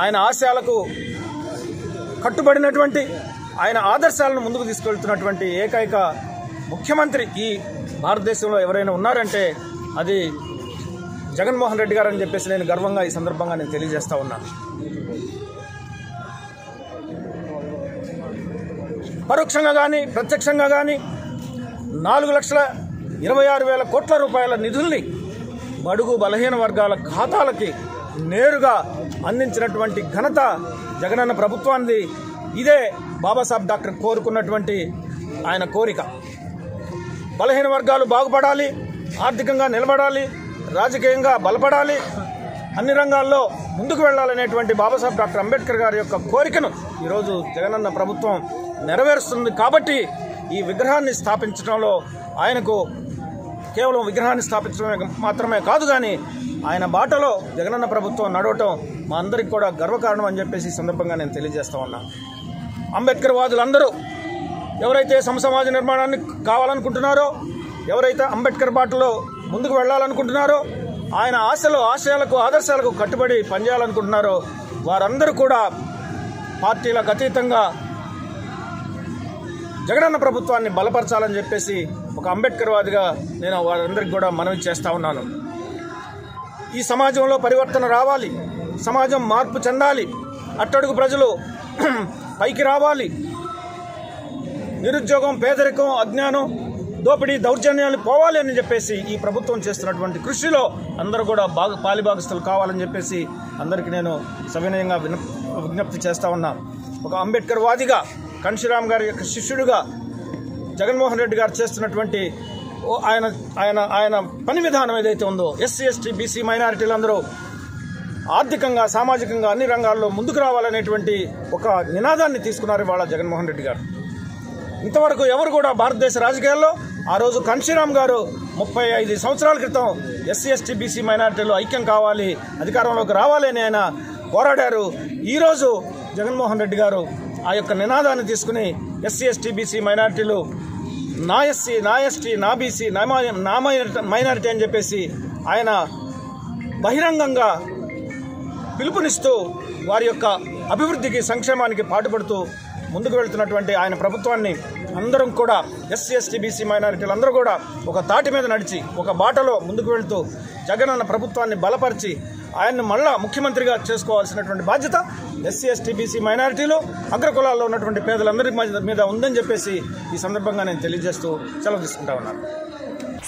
ఆయన ఆశయాలకు కట్టుబడినటువంటి, ఆయన ఆదర్శాలను ముందుకు తీసుకెళ్తున్నటువంటి ఏకైక ముఖ్యమంత్రి ఈ భారతదేశంలో ఎవరైనా ఉన్నారంటే అది జగన్మోహన్ రెడ్డి గారు అని చెప్పేసి నేను గర్వంగా ఈ సందర్భంగా నేను తెలియజేస్తా ఉన్నాను. పరోక్షంగా కానీ ప్రత్యక్షంగా కానీ 4,26,000 కోట్ల రూపాయల నిధుల్ని బడుగు బలహీన వర్గాల ఖాతాలకి నేరుగా అందించినటువంటి ఘనత జగనన్న ప్రభుత్వాన్ని. ఇదే బాబాసాహెబ్ డాక్టర్ కోరుకున్నటువంటి ఆయన కోరిక. బలహీన వర్గాలు బాగుపడాలి, ఆర్థికంగా నిలబడాలి, రాజకీయంగా బలపడాలి, అన్ని రంగాల్లో ముందుకు వెళ్లాలనేటువంటి బాబాసాహెబ్ డాక్టర్ అంబేద్కర్ గారి యొక్క కోరికను ఈరోజు జగనన్న ప్రభుత్వం నెరవేరుస్తుంది. కాబట్టి ఈ విగ్రహాన్ని స్థాపించడంలో ఆయనకు కేవలం విగ్రహాన్ని స్థాపించడమే మాత్రమే కాదు, కానీ ఆయన బాటలో జగనన్న ప్రభుత్వం నడవటం మా అందరికి కూడా గర్వకారణం అని చెప్పేసి ఈ సందర్భంగా నేను తెలియజేస్తా ఉన్నా. అంబేద్కర్ వాదులందరూ ఎవరైతే సమసమాజ నిర్మాణాన్ని కావాలనుకుంటున్నారో, ఎవరైతే అంబేద్కర్ బాటలో ముందుకు వెళ్లాలనుకుంటున్నారో, ఆయన ఆశయాలకు ఆదర్శాలకు కట్టుబడి పనిచేయాలనుకుంటున్నారో వారందరూ కూడా పార్టీలకు అతీతంగా జగనన్న ప్రభుత్వాన్ని బలపరచాలని చెప్పేసి ఒక అంబేద్కర్ వాదిగా నేను వారందరికీ కూడా మనవి చేస్తా ఉన్నాను. ఈ సమాజంలో పరివర్తన రావాలి, సమాజం మార్పు చెందాలి, అట్టడుగు ప్రజలు పైకి రావాలి, నిరుద్యోగం, పేదరికం, అజ్ఞానం, దోపిడీ, దౌర్జన్యాలు పోవాలి అని చెప్పేసి ఈ ప్రభుత్వం చేస్తున్నటువంటి కృషిలో అందరూ కూడా పాలిభాగస్తులు కావాలని చెప్పేసి అందరికీ నేను సవినయంగా విజ్ఞప్తి చేస్తా ఉన్నా. ఒక అంబేద్కర్ వాదిగా, కన్షీరామ్ గారి యొక్క శిష్యుడిగా జగన్మోహన్ రెడ్డి గారు చేస్తున్నటువంటి ఆయన పని విధానం ఏదైతే ఉందో, ఎస్సీ, ఎస్టీ, బీసీ మైనారిటీలందరూ ఆర్థికంగా, సామాజికంగా అన్ని రంగాల్లో ముందుకు రావాలనేటువంటి ఒక నినాదాన్ని తీసుకున్నారు ఇవాళ జగన్మోహన్ రెడ్డి గారు. ఇంతవరకు ఎవరు కూడా భారతదేశ రాజకీయాల్లో ఆ రోజు కన్షీరామ్ గారు 35 సంవత్సరాల క్రితం ఎస్సీ, ఎస్టీ, బీసీ మైనారిటీలు ఐక్యం కావాలి, అధికారంలోకి రావాలి అని ఆయన పోరాడారు. ఈరోజు జగన్మోహన్ రెడ్డి గారు ఆ యొక్క నినాదాన్ని తీసుకుని ఎస్సీ, ఎస్టీ, బీసీ మైనారిటీలు నా ఎస్సీ, నా ఎస్టీ, నా బీసీ, నా మైనారిటీ అని చెప్పేసి ఆయన బహిరంగంగా పిలుపునిస్తూ వారి యొక్క అభివృద్ధికి, సంక్షేమానికి పాటుపడుతూ ముందుకు వెళ్తున్నటువంటి ఆయన ప్రభుత్వాన్ని అందరం కూడా ఎస్సీ, ఎస్టీ, బీసీ మైనారిటీలు అందరూ కూడా ఒక తాటి మీద నడిచి ఒక బాటలో ముందుకు వెళ్తూ జగనన్న ప్రభుత్వాన్ని బలపరిచి ఆయన్ని మళ్ళా ముఖ్యమంత్రిగా చేసుకోవాల్సినటువంటి బాధ్యత ఎస్సీ ఎస్టీ బీసీ మైనారిటీలు అగ్రకులాల్లో ఉన్నటువంటి పేదలందరి మీద ఉందని చెప్పేసి ఈ సందర్భంగా నేను తెలియజేస్తూ సెలవు తీసుకుంటా ఉన్నాను.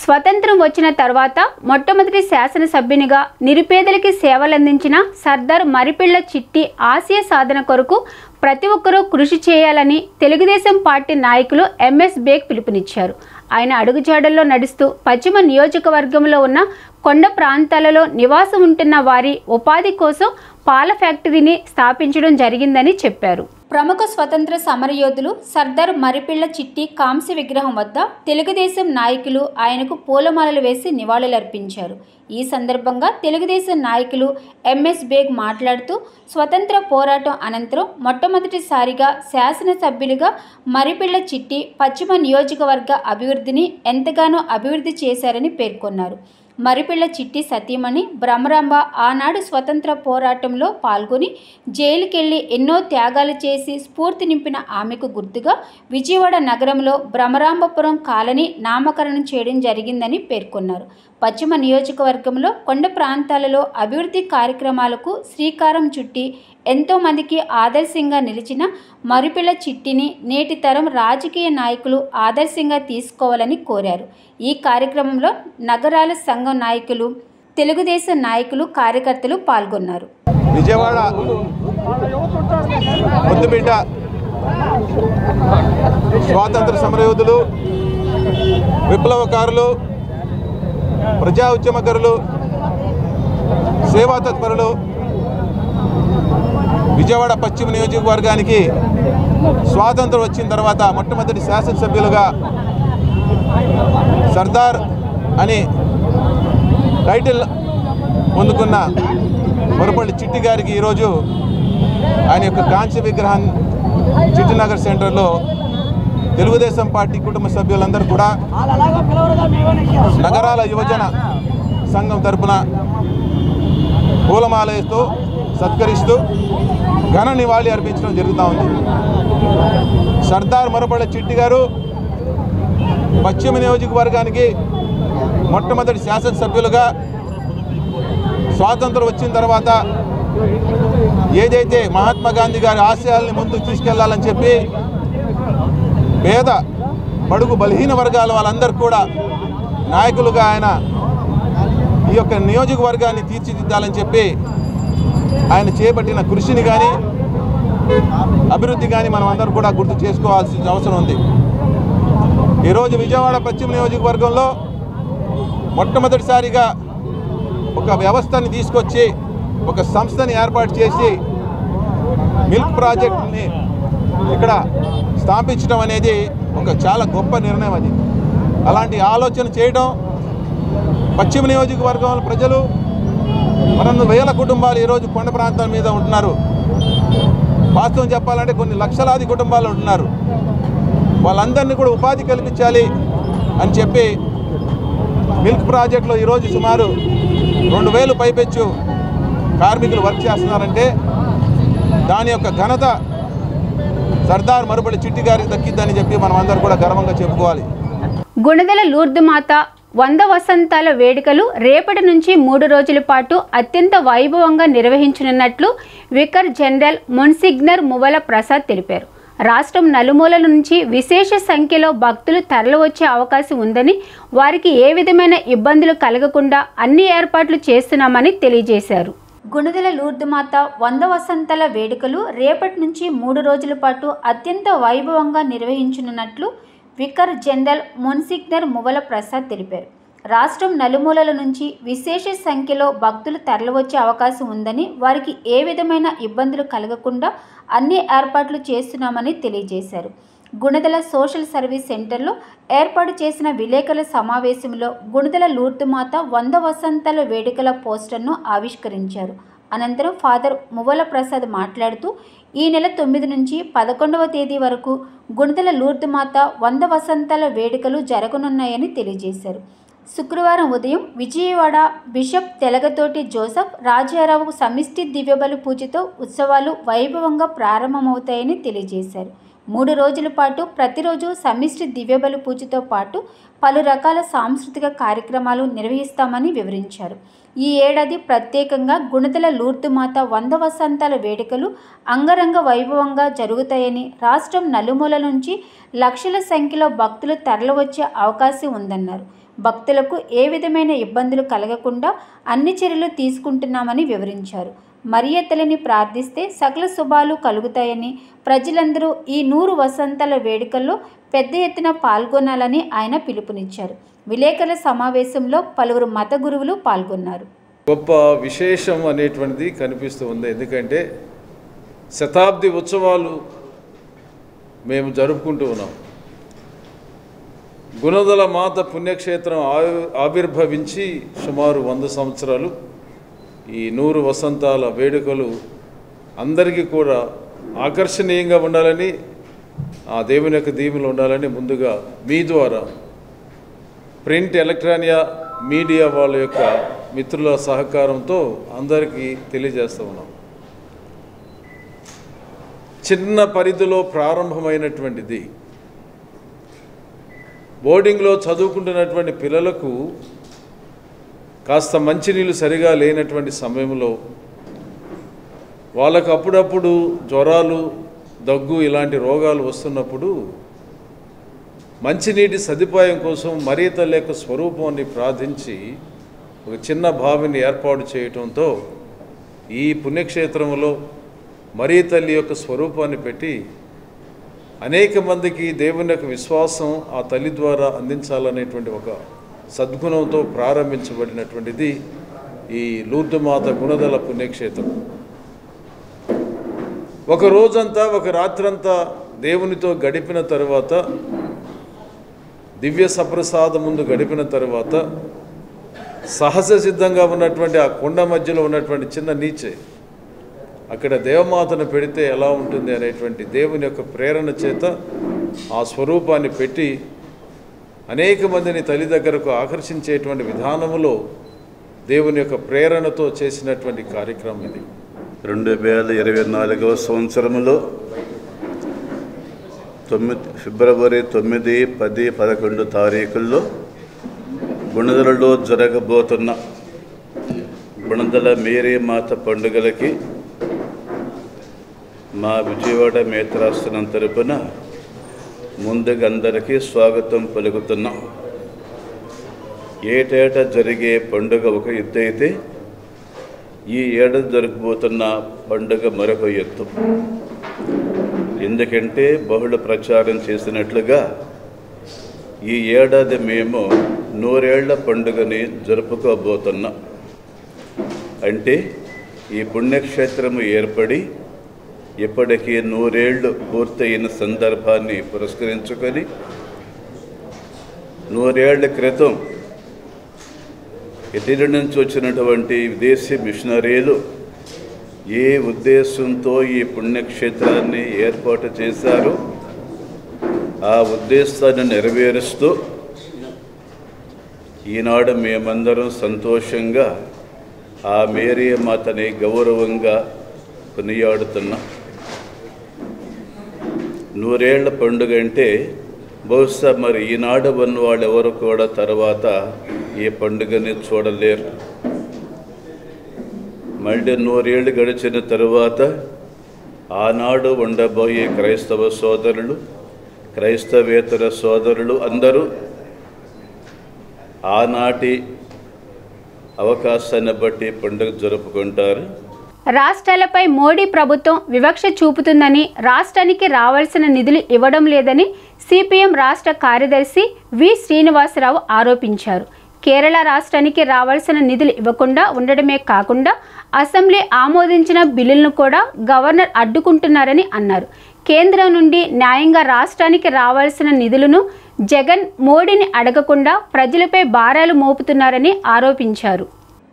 స్వతంత్రం వచ్చిన తర్వాత మొట్టమొదటి శాసనసభ్యునిగా నిరుపేదలకి సేవలందించిన సర్దార్ మరిపిళ్ల చిట్టి ఆశయ సాధన కొరకు ప్రతి ఒక్కరూ కృషి చేయాలని తెలుగుదేశం పార్టీ నాయకులు ఎంఎస్ బేగ్ పిలుపునిచ్చారు. ఆయన అడుగుజాడల్లో నడుస్తూ పశ్చిమ నియోజకవర్గంలో ఉన్న కొండ ప్రాంతాలలో నివాసం ఉంటున్న వారి ఉపాధి కోసం పాల ఫ్యాక్టరీని స్థాపించడం జరిగిందని చెప్పారు. ప్రముఖ స్వతంత్ర సమరయోధులు సర్దార్ మరిపిళ్ల చిట్టి కాంస్య విగ్రహం వద్ద తెలుగుదేశం నాయకులు ఆయనకు పూలమాలలు వేసి నివాళులర్పించారు. ఈ సందర్భంగా తెలుగుదేశం నాయకులు ఎంఎస్ బేగ్ మాట్లాడుతూ స్వతంత్ర పోరాటం అనంతరం మొట్టమొదటిసారిగా శాసనసభ్యులుగా మరిపిళ్ల చిట్టి పశ్చిమ నియోజకవర్గ అభివృద్ధిని ఎంతగానో అభివృద్ధి చేశారని పేర్కొన్నారు. మరిపిళ్ల చిట్టి సతీమణి బ్రహ్మరాంబ ఆనాడు స్వతంత్ర పోరాటంలో పాల్గొని జైలుకెళ్లి ఎన్నో త్యాగాలు చేసి స్ఫూర్తి నింపిన ఆమెకు గుర్తుగా విజయవాడ నగరంలో బ్రహ్మరాంబపురం కాలనీ నామకరణం చేయడం జరిగిందని పేర్కొన్నారు. పశ్చిమ నియోజకవర్గంలో కొండ ప్రాంతాలలో అభివృద్ధి కార్యక్రమాలకు శ్రీకారం చుట్టి ఎంతోమందికి ఆదర్శంగా నిలిచిన మరిపిళ్ల చిట్టిని నేటి తరం రాజకీయ నాయకులు ఆదర్శంగా తీసుకోవాలని కోరారు. ఈ కార్యక్రమంలో నగరాల సంఘం నాయకులు, తెలుగుదేశం నాయకులు, కార్యకర్తలు పాల్గొన్నారు. విజయవాడ ముద్దుబిడ్డ స్వాతంత్ర సమరయోధులు, విప్లవకారులు, ప్రజా ఉద్యమకారులు, సేవా తత్పరులు, విజయవాడ పశ్చిమ నియోజకవర్గానికి స్వాతంత్రం వచ్చిన తర్వాత మొట్టమొదటి శాసనసభ్యులుగా సర్దార్ అని టైటిల్ పొందుకున్న మరిపిళ్ల చిట్టి గారికి ఈరోజు ఆయన యొక్క కాంస్య విగ్రహం చిట్టినగర్ సెంటర్లో తెలుగుదేశం పార్టీ కుటుంబ సభ్యులందరూ కూడా నగరాల యువజన సంఘం తరపున పూలమాల వేస్తూ సత్కరిస్తూ ఘన నివాళి అర్పించడం జరుగుతూ ఉంది. సర్దార్ మరిపిళ్ల చిట్టి గారు పశ్చిమ నియోజకవర్గానికి మొట్టమొదటి శాసనసభ్యులుగా స్వాతంత్రం వచ్చిన తర్వాత ఏదైతే మహాత్మా గాంధీ గారి ఆశయాల్ని ముందుకు తీసుకెళ్లాలని చెప్పి పేద బడుగు బలహీన వర్గాల వాళ్ళందరూ కూడా నాయకులుగా ఆయన ఈ యొక్క నియోజకవర్గాన్ని తీర్చిదిద్దాలని చెప్పి ఆయన చేపట్టిన కృషిని కానీ అభివృద్ధి కానీ మనం అందరూ కూడా గుర్తు చేసుకోవాల్సిన అవసరం ఉంది. ఈరోజు విజయవాడ పశ్చిమ నియోజకవర్గంలో మొట్టమొదటిసారిగా ఒక వ్యవస్థని తీసుకొచ్చి ఒక సంస్థని ఏర్పాటు చేసి మిల్క్ ప్రాజెక్ట్ని ఇక్కడ స్థాపించడం అనేది ఒక చాలా గొప్ప నిర్ణయం. అది అలాంటి ఆలోచన చేయడం పశ్చిమ నియోజకవర్గంలో ప్రజలు 200,000 కుటుంబాలు ఈరోజు కొండ ప్రాంతాల మీద ఉంటున్నారు. వాస్తవం చెప్పాలంటే కొన్ని లక్షలాది కుటుంబాలు ఉంటున్నారు. వాళ్ళందరినీ కూడా ఉపాధి కల్పించాలి అని చెప్పి మిల్క్ ప్రాజెక్టులో ఈరోజు సుమారు 2,000 పైపెచ్చు కార్మికులు వర్క్ చేస్తున్నారంటే దాని యొక్క ఘనత సర్దార్ మరిపిళ్ల చిట్టి గారికి దక్కిద్దని చెప్పి మనం అందరూ కూడా గర్వంగా చెప్పుకోవాలి. గుణదల లూర్దు మాత 100 వసంతాల వేడుకలు రేపటి నుంచి 3 రోజుల పాటు అత్యంత వైభవంగా నిర్వహించనున్నట్లు వికర్ జనరల్ మొన్సిగ్నర్ మువ్వల ప్రసాద్ తెలిపారు. రాష్ట్రం నలుమూలల నుంచి విశేష సంఖ్యలో భక్తులు తరలివచ్చే అవకాశం ఉందని, వారికి ఏ విధమైన ఇబ్బందులు కలగకుండా అన్ని ఏర్పాట్లు చేస్తున్నామని తెలియజేశారు. గుణదల లూర్దు మాత 100 వసంతాల వేడుకలు రేపటి నుంచి 3 రోజుల పాటు అత్యంత వైభవంగా నిర్వహించనున్నట్లు వికర్ జనరల్ మొన్సిగ్నర్ మువ్వల ప్రసాద్ తెలిపారు. రాష్ట్రం నలుమూలల నుంచి విశేష సంఖ్యలో భక్తులు తరలివచ్చే అవకాశం ఉందని, వారికి ఏ విధమైన ఇబ్బందులు కలగకుండా అన్ని ఏర్పాట్లు చేస్తున్నామని తెలియజేశారు. గుణదల సోషల్ సర్వీస్ సెంటర్లో ఏర్పాటు చేసిన విలేకరుల సమావేశంలో గుణదల లూర్దు మాత 100 వసంతాల వేడుకల పోస్టర్ను ఆవిష్కరించారు. అనంతరం ఫాదర్ మువ్వల ప్రసాద్ మాట్లాడుతూ ఈ నెల 9 నుంచి 11వ తేదీ వరకు గుణదల లూర్దు మాత 100 వసంతాల వేడుకలు జరగనున్నాయని తెలియజేశారు. శుక్రవారం ఉదయం విజయవాడ బిషప్ తెలగతోటి జోసెఫ్ రాజారావు సమిష్టి దివ్యబలి పూజతో ఉత్సవాలు వైభవంగా ప్రారంభమవుతాయని తెలియజేశారు. 3 రోజుల పాటు ప్రతిరోజు సమిష్టి దివ్యబలి పూజతో పాటు పలు రకాల సాంస్కృతిక కార్యక్రమాలు నిర్వహిస్తామని వివరించారు. ఈ ఏడాది ప్రత్యేకంగా గుణదల లూర్దు మాత 100 వసంతాల వేడుకలు అంగరంగ వైభవంగా జరుగుతాయని, రాష్ట్రం నలుమూల నుంచి లక్షల సంఖ్యలో భక్తులు తరలివచ్చే అవకాశం ఉందన్నారు. భక్తులకు ఏ విధమైన ఇబ్బందులు కలగకుండా అన్ని చర్యలు తీసుకుంటున్నామని వివరించారు. మరియ తల్లిని ప్రార్థిస్తే సకల శుభాలు కలుగుతాయని, ప్రజలందరూ ఈ 100 వసంతాల వేడుకల్లో పెద్ద ఎత్తున పాల్గొనాలని ఆయన పిలుపునిచ్చారు. విలేకరుల సమావేశంలో పలువురు మత గురువులు పాల్గొన్నారు. గొప్ప విశేషం అనేటువంటిది కనిపిస్తూ ఉంది. ఎందుకంటే శతాబ్ది ఉత్సవాలు మేము జరుపుకుంటూ ఉన్నాం. గుణదల మాత పుణ్యక్షేత్రం ఆవిర్భవించి సుమారు 100 సంవత్సరాలు. ఈ 100 వసంతాల వేడుకలు అందరికీ కూడా ఆకర్షణీయంగా ఉండాలని, ఆ దేవుని యొక్క దీవెనలు ఉండాలని ముందుగా మీ ద్వారా ప్రింట్, ఎలక్ట్రానియా మీడియా వాళ్ళ యొక్క మిత్రుల సహకారంతో అందరికీ తెలియజేస్తూ ఉన్నాం. చిన్న పరిధిలో ప్రారంభమైనటువంటిది. బోర్డింగ్లో చదువుకుంటున్నటువంటి పిల్లలకు కాస్త మంచినీళ్ళు సరిగా లేనటువంటి సమయంలో వాళ్ళకు అప్పుడప్పుడు జ్వరాలు, దగ్గు ఇలాంటి రోగాలు వస్తున్నప్పుడు మంచినీటి సదుపాయం కోసం మరియ తల్లి యొక్క స్వరూపాన్ని ప్రార్థించి ఒక చిన్న బావిని ఏర్పాటు చేయటంతో ఈ పుణ్యక్షేత్రంలో మరియ తల్లి యొక్క స్వరూపాన్ని పెట్టి అనేక మందికి దేవుని యొక్క విశ్వాసం ఆ తల్లి ద్వారా అందించాలనేటువంటి ఒక సద్గుణంతో ప్రారంభించబడినటువంటిది ఈ లూర్దు మాత గుణదల పుణ్యక్షేత్రం. ఒక రోజంతా, ఒక రాత్రంతా దేవునితో గడిపిన తర్వాత, దివ్య సప్రసాద ముందు గడిపిన తర్వాత, సహజ సిద్ధంగా ఉన్నటువంటి ఆ కొండ మధ్యలో ఉన్నటువంటి చిన్న నీచే అక్కడ దేవమాతను పెడితే ఎలా ఉంటుంది అనేటువంటి దేవుని యొక్క ప్రేరణ చేత ఆ స్వరూపాన్ని పెట్టి అనేక మందిని తల్లి దగ్గరకు ఆకర్షించేటువంటి విధానములో దేవుని యొక్క ప్రేరణతో చేసినటువంటి కార్యక్రమం ఇది. 2024వ సంవత్సరంలో ఫిబ్రవరి 9, 10, 11 తారీఖుల్లో గుణదలలో జరగబోతున్న గుణదల మేరీ మాత పండుగలకి మా విజయవాడ మేత్రాసనం తరపున ముందుగా అందరికీ స్వాగతం పలుకుతున్నాం. ఏటేటా జరిగే పండుగ ఒక ఎత్తు అయితే, ఈ ఏడాది జరగబోతున్న పండుగ మరొక ఎత్తు. ఎందుకంటే బహుళ ప్రచారం చేసినట్లుగా ఈ ఏడాది మేము 100 ఏళ్ల పండుగని జరుపుకోబోతున్నాం. అంటే ఈ పుణ్యక్షేత్రము ఏర్పడి ఇప్పటికీ 100 ఏళ్ళు పూర్తయిన సందర్భాన్ని పురస్కరించుకొని 100 ఏళ్ల క్రితం ఇటలీ నుంచి వచ్చినటువంటి విదేశీ మిషనరీలు ఏ ఉద్దేశంతో ఈ పుణ్యక్షేత్రాన్ని ఏర్పాటు చేశారో ఆ ఉద్దేశాన్ని నెరవేరుస్తూ ఈనాడు మేమందరం సంతోషంగా ఆ మేరీ మాతని గౌరవంగా కొనియాడుతున్నాం. 100 ఏళ్ల పండుగ అంటే బహుశా మరి ఈనాడు ఉన్న వాళ్ళు ఎవరు కూడా తర్వాత ఈ పండుగని చూడలేరు. మళ్ళీ 100 ఏళ్ళు గడిచిన తరువాత ఆనాడు ఉండబోయే క్రైస్తవ సోదరులు, క్రైస్తవేతర సోదరులు అందరూ ఆనాటి అవకాశాన్ని బట్టి పండుగ జరుపుకుంటారు. రాష్ట్రాలపై మోడీ ప్రభుత్వం వివక్ష చూపుతుందని, రాష్ట్రానికి రావాల్సిన నిధులు ఇవ్వడం లేదని సిపిఎం రాష్ట్ర కార్యదర్శి వి శ్రీనివాసరావు ఆరోపించారు. కేరళ రాష్ట్రానికి రావాల్సిన నిధులు ఇవ్వకుండా ఉండడమే కాకుండా అసెంబ్లీ ఆమోదించిన బిల్లులను కూడా గవర్నర్ అడ్డుకుంటున్నారని అన్నారు. కేంద్రం నుండి న్యాయంగా రాష్ట్రానికి రావాల్సిన నిధులను జగన్ మోడీని అడగకుండా ప్రజలపై భారాలు మోపుతున్నారని ఆరోపించారు.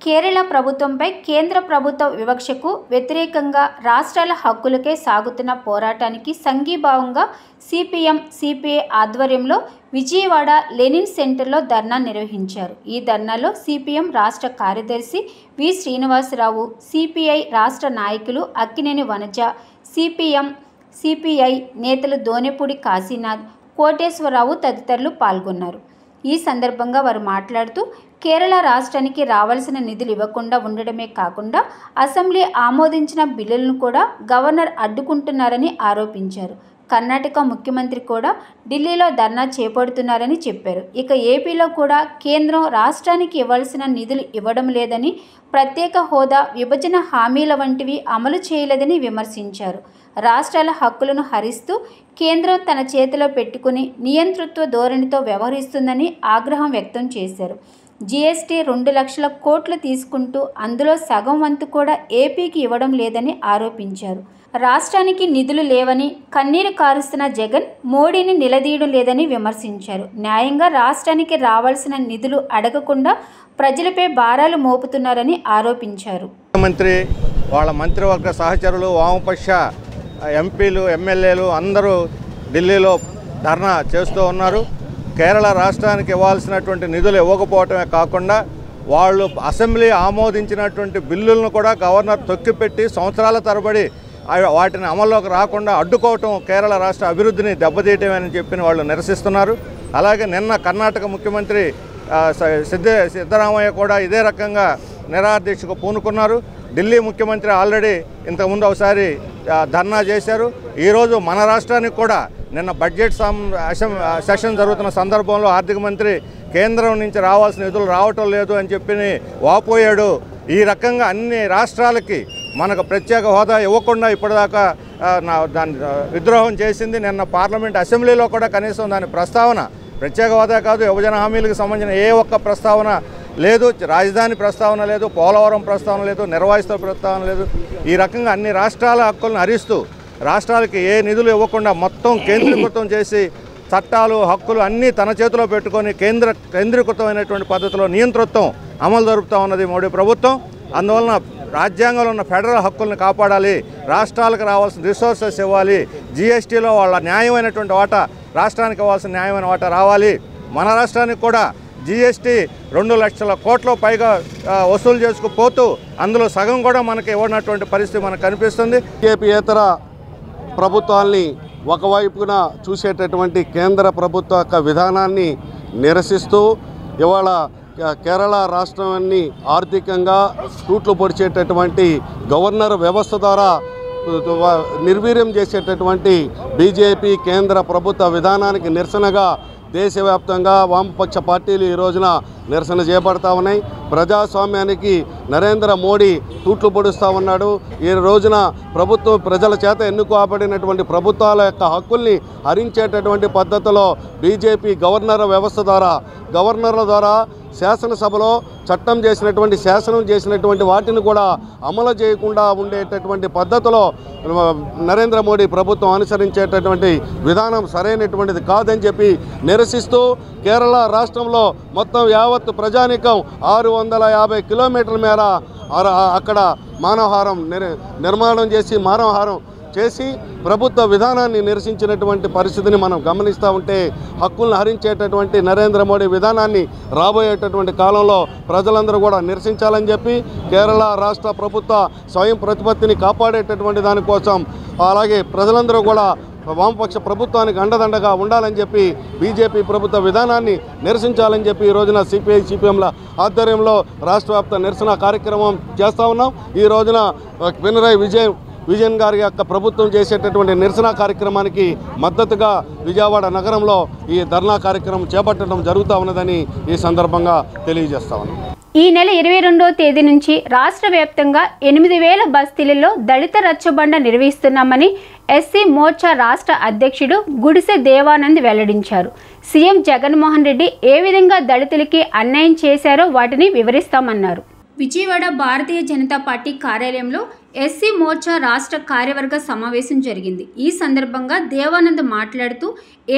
కేరళ ప్రభుత్వంపై కేంద్ర ప్రభుత్వ వివక్షకు వ్యతిరేకంగా రాష్ట్రాల హక్కులకే సాగుతున్న పోరాటానికి సంఘీభావంగా సిపిఎం, సిపిఐ ఆధ్వర్యంలో విజయవాడ లెనిన్ సెంటర్లో ధర్నా నిర్వహించారు. ఈ ధర్నాలో సిపిఎం రాష్ట్ర కార్యదర్శి వి శ్రీనివాసరావు, సిపిఐ రాష్ట్ర నాయకులు అక్కినేని వనజ, సిపిఎం సిపిఐ నేతలు దోనెపూడి కాశీనాథ్, కోటేశ్వరరావు తదితరులు పాల్గొన్నారు. ఈ సందర్భంగా వారు మాట్లాడుతూ కేరళ రాష్ట్రానికి రావాల్సిన నిధులు ఇవ్వకుండా ఉండడమే కాకుండా అసెంబ్లీ ఆమోదించిన బిల్లులను కూడా గవర్నర్ అడ్డుకుంటున్నారని ఆరోపించారు. కర్ణాటక ముఖ్యమంత్రి కూడా ఢిల్లీలో ధర్నా చేపడుతున్నారని చెప్పారు. ఇక ఏపీలో కూడా కేంద్రం రాష్ట్రానికి ఇవ్వాల్సిన నిధులు ఇవ్వడం లేదని, ప్రత్యేక హోదా, విభజన హామీల వంటివి అమలు చేయలేదని విమర్శించారు. రాష్ట్రాల హక్కులను హరిస్తూ కేంద్రం తన చేతిలో పెట్టుకుని నియంతృత్వ ధోరణితో వ్యవహరిస్తుందని ఆగ్రహం వ్యక్తం చేశారు. జీఎస్టీ 2 లక్షల కోట్లు తీసుకుంటూ అందులో సగం వంతు కూడా ఏపీకి ఇవ్వడం లేదని ఆరోపించారు. రాష్ట్రానికి నిధులు లేవని కన్నీరు కారుస్తున్న జగన్ మోడీని నిలదీయడం లేదని విమర్శించారు. న్యాయంగా రాష్ట్రానికి రావాల్సిన నిధులు అడగకుండా ప్రజలపై భారాలు మోపుతున్నారని ఆరోపించారు. ముఖ్యమంత్రి వాళ్ళ మంత్రివర్గ సహచరులు, వామపక్ష ఎంపీలు, ఎమ్మెల్యేలు అందరూ ఢిల్లీలో ధర్నా చేస్తూ ఉన్నారు. కేరళ రాష్ట్రానికి ఇవ్వాల్సినటువంటి నిధులు ఇవ్వకపోవటమే కాకుండా వాళ్ళు అసెంబ్లీ ఆమోదించినటువంటి బిల్లులను కూడా గవర్నర్ తొక్కిపెట్టి సంవత్సరాల తరబడి వాటిని అమల్లోకి రాకుండా అడ్డుకోవటం కేరళ రాష్ట్ర అభివృద్ధిని దెబ్బతీయటమని చెప్పి వాళ్ళు నిరసిస్తున్నారు. అలాగే నిన్న కర్ణాటక ముఖ్యమంత్రి సిద్ధరామయ్య కూడా ఇదే రకంగా నిరాదీక్షకు పూనుకున్నారు. ఢిల్లీ ముఖ్యమంత్రి ఆల్రెడీ ఇంతకుముందు ఒకసారి ధర్నా చేశారు. ఈరోజు మన రాష్ట్రానికి కూడా నిన్న బడ్జెట్ సెషన్ జరుగుతున్న సందర్భంలో ఆర్థిక మంత్రి కేంద్రం నుంచి రావాల్సిన నిధులు రావటం లేదు అని చెప్పి వాపోయాడు. ఈ రకంగా అన్ని రాష్ట్రాలకి మనకు ప్రత్యేక హోదా ఇవ్వకుండా ఇప్పటిదాకా దాని విద్రోహం చేసింది. నిన్న పార్లమెంట్ అసెంబ్లీలో కూడా కనీసం దాని ప్రస్తావన, ప్రత్యేక హోదా కాదు, విభజన హామీలకు సంబంధించిన ఏ ఒక్క ప్రస్తావన లేదు. రాజధాని ప్రస్తావన లేదు, పోలవరం ప్రస్తావన లేదు, నిర్వాసిత ప్రస్తావన లేదు. ఈ రకంగా అన్ని రాష్ట్రాల హక్కులను హరిస్తూ రాష్ట్రాలకి ఏ నిధులు ఇవ్వకుండా మొత్తం కేంద్రీకృతం చేసి చట్టాలు, హక్కులు అన్నీ తన చేతిలో పెట్టుకొని కేంద్రీకృతమైనటువంటి పద్ధతిలో నియంతృత్వం అమలు జరుపుతూ ఉన్నది మోడీ ప్రభుత్వం. అందువలన రాజ్యాంగంలో ఉన్న ఫెడరల్ హక్కులను కాపాడాలి, రాష్ట్రాలకు రావాల్సిన రిసోర్సెస్ ఇవ్వాలి, జీఎస్టీలో వాళ్ళ న్యాయమైనటువంటి వాటా, రాష్ట్రానికి ఇవ్వాల్సిన న్యాయమైన వాటా రావాలి. మన రాష్ట్రానికి కూడా జీఎస్టీ 2 లక్షల కోట్ల పైగా వసూలు చేసుకుపోతూ అందులో సగం కూడా మనకి ఇవ్వనటువంటి పరిస్థితి మనకు కనిపిస్తుంది. ఏపీయేతర ప్రభుత్వాల్ని ఒకవైపున చూసేటటువంటి కేంద్ర ప్రభుత్వ యొక్క విధానాన్ని నిరసిస్తూ ఇవాళ కేరళ రాష్ట్రాన్ని ఆర్థికంగా తూట్లు పొడిచేటటువంటి గవర్నర్ వ్యవస్థ ద్వారా నిర్వీర్యం చేసేటటువంటి బీజేపీ కేంద్ర ప్రభుత్వ విధానానికి నిరసనగా దేశవ్యాప్తంగా వామపక్ష పార్టీలు ఈ రోజున నిరసన చేపడతా ఉన్నాయి. ప్రజాస్వామ్యానికి నరేంద్ర మోడీ తూట్లు పొడుస్తూ ఉన్నాడు. ఈ రోజున ప్రభుత్వం ప్రజల చేత ఎన్నుకోబడినటువంటి ప్రభుత్వాల యొక్క హక్కుల్ని హరించేటటువంటి పద్ధతిలో బీజేపీ గవర్నర్ల ద్వారా శాసనసభలో శాసనం చేసినటువంటి వాటిని కూడా అమలు చేయకుండా ఉండేటటువంటి పద్ధతిలో నరేంద్ర మోడీ ప్రభుత్వం అనుసరించేటటువంటి విధానం సరైనటువంటిది కాదని చెప్పి నిరసిస్తూ కేరళ రాష్ట్రంలో మొత్తం యావత్ ప్రజానీకం 650 కిలోమీటర్ల మేర అక్కడ నిర్మాణం చేసి ప్రభుత్వ విధానాన్ని నిరసించినటువంటి పరిస్థితిని మనం గమనిస్తూ ఉంటే హక్కులను హరించేటటువంటి నరేంద్ర మోడీ విధానాన్ని రాబోయేటటువంటి కాలంలో ప్రజలందరూ కూడా నిరసించాలని చెప్పి కేరళ రాష్ట్ర ప్రభుత్వ స్వయం ప్రతిపత్తిని కాపాడేటటువంటి దానికోసం అలాగే ప్రజలందరూ కూడా వామపక్ష ప్రభుత్వానికి అండదండగా ఉండాలని చెప్పి బీజేపీ ప్రభుత్వ విధానాన్ని నిరసించాలని చెప్పి ఈ రోజున సిపిఐ సిపిఎంల ఆధ్వర్యంలో రాష్ట్ర వ్యాప్త నిరసన కార్యక్రమం చేస్తూ ఉన్నాం. ఈ రోజున పినరయి విజయన్ గారి యొక్క ప్రభుత్వం చేసేటటువంటి నిరసన కార్యక్రమానికి మద్దతుగా విజయవాడ నగరంలో ఈ ధర్నా కార్యక్రమం చేపట్టడం జరుగుతూ ఉన్నదని ఈ సందర్భంగా తెలియజేస్తా ఉన్నాం. ఈ నెల 22వ తేదీ నుంచి రాష్ట్ర వ్యాప్తంగా 8,000 బస్తీలలో దళిత రచ్చబండ నిర్వహిస్తున్నామని ఎస్సీ మోర్చా రాష్ట్ర అధ్యక్షుడు గుడిసె దేవానంద్ వెల్లడించారు. సీఎం జగన్మోహన్ రెడ్డి ఏ విధంగా దళితులకి అన్యాయం చేశారో వాటిని వివరిస్తామన్నారు. విజయవాడ భారతీయ జనతా పార్టీ కార్యాలయంలో ఎస్సీ మోర్చా రాష్ట్ర కార్యవర్గ సమావేశం జరిగింది. ఈ సందర్భంగా దేవానంద్ మాట్లాడుతూ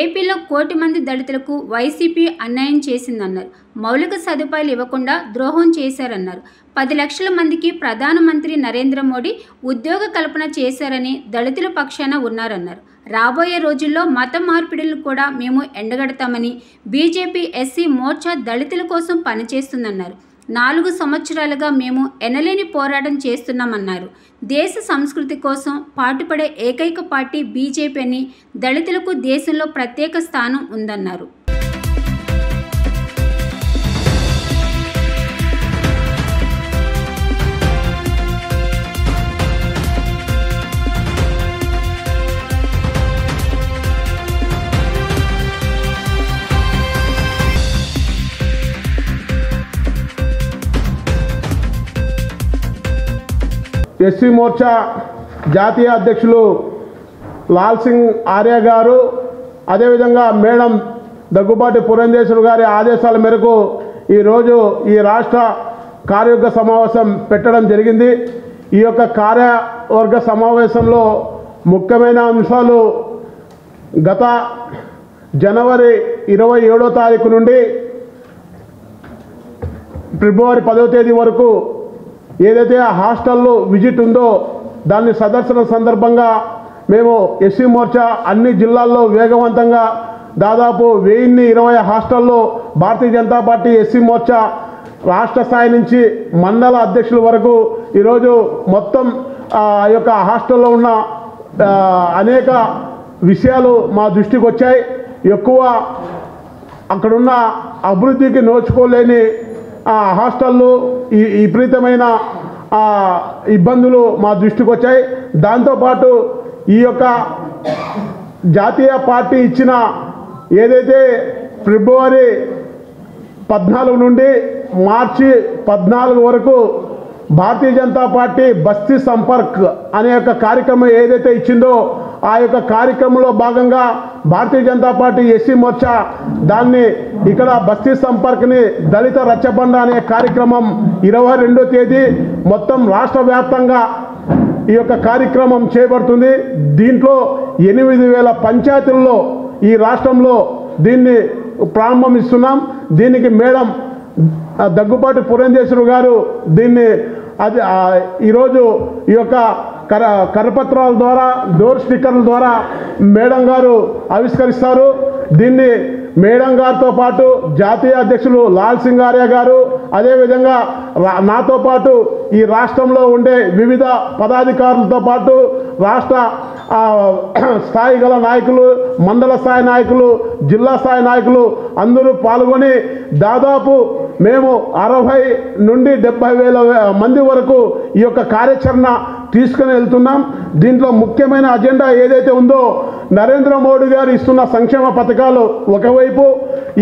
ఏపీలో 1 కోటి మంది దళితులకు వైసీపీ అన్యాయం చేసిందన్నారు. మౌలిక సదుపాయాలు ఇవ్వకుండా ద్రోహం చేశారన్నారు. 10 లక్షల మందికి ప్రధానమంత్రి నరేంద్ర మోడీ ఉద్యోగ కల్పన చేశారని దళితుల పక్షాన ఉన్నారన్నారు. రాబోయే రోజుల్లో మత మార్పిడులను కూడా మేము ఎండగడతామని బీజేపీ ఎస్సీ మోర్చా దళితుల కోసం పనిచేస్తుందన్నారు. 4 సంవత్సరాలుగా మేము ఎనలేని పోరాటం చేస్తున్నామన్నారు. దేశ సంస్కృతి కోసం పాటుపడే ఏకైక పార్టీ బీజేపీ అని, దళితులకు దేశంలో ప్రత్యేక స్థానం ఉందన్నారు. ఎస్సీ మోర్చా జాతీయ అధ్యక్షులు లాల్ సింగ్ ఆర్య గారు, అదేవిధంగా మేడం దగ్గుబాటి పురంధేశ్వరి గారి ఆదేశాల మేరకు ఈరోజు ఈ రాష్ట్ర కార్యవర్గ సమావేశం పెట్టడం జరిగింది. ఈ యొక్క కార్యవర్గ సమావేశంలో ముఖ్యమైన అంశాలు గత జనవరి 27వ తారీఖు నుండి ఫిబ్రవరి 10వ తేదీ వరకు ఏదైతే ఆ హాస్టల్లో విజిట్ ఉందో దాన్ని సందర్శన సందర్భంగా మేము ఎస్సీ మోర్చా అన్ని జిల్లాల్లో వేగవంతంగా దాదాపు 1020 హాస్టల్లో భారతీయ జనతా పార్టీ ఎస్సీ మోర్చా రాష్ట్ర స్థాయి నుంచి మండల అధ్యక్షుల వరకు ఈరోజు మొత్తం ఆ యొక్క హాస్టల్లో ఉన్న అనేక విషయాలు మా దృష్టికి వచ్చాయి. ఎక్కువ అక్కడున్న అభివృద్ధికి నోచుకోలేని హాస్టళ్ళు ఈ విపరీతమైన ఇబ్బందులు మా దృష్టికి వచ్చాయి. దాంతోపాటు ఈ యొక్క జాతీయ పార్టీ ఇచ్చిన ఏదైతే ఫిబ్రవరి 14 నుండి మార్చి 14 వరకు భారతీయ జనతా పార్టీ బస్తీ సంపర్క్ అనే యొక్క కార్యక్రమం ఏదైతే ఇచ్చిందో ఆ యొక్క కార్యక్రమంలో భాగంగా భారతీయ జనతా పార్టీ ఎస్సీ మోర్చా దాన్ని ఇక్కడ బస్తీ సంపర్క్ని దళిత రచ్చబండ అనే కార్యక్రమం 22వ తేదీ మొత్తం రాష్ట్ర వ్యాప్తంగా ఈ యొక్క కార్యక్రమం చేయబడుతుంది. దీంట్లో 8,000 పంచాయతీల్లో ఈ రాష్ట్రంలో దీన్ని ప్రారంభిస్తున్నాం. దీనికి మేడం దగ్గుబాటి పురంధేశ్వరి గారు దీన్ని ఈరోజు ఈ యొక్క కరపత్రాల ద్వారా డోర్ స్టిక్కర్ల ద్వారా మేడం గారు ఆవిష్కరిస్తారు. దీన్ని మేడం గారితో పాటు జాతీయ అధ్యక్షులు లాల్ సింగ్ ఆర్య గారు, అదేవిధంగా నాతో పాటు ఈ రాష్ట్రంలో ఉండే వివిధ పదాధికారులతో పాటు రాష్ట్ర స్థాయి గల నాయకులు, మండల స్థాయి నాయకులు, జిల్లా స్థాయి నాయకులు అందరూ పాల్గొని దాదాపు మేము 60 నుండి 70,000 మంది వరకు ఈ యొక్క కార్యాచరణ తీసుకుని వెళ్తున్నాం. దీంట్లో ముఖ్యమైన అజెండా ఏదైతే ఉందో నరేంద్ర మోడీ గారు ఇస్తున్న సంక్షేమ పథకాలు ఒకవైపు,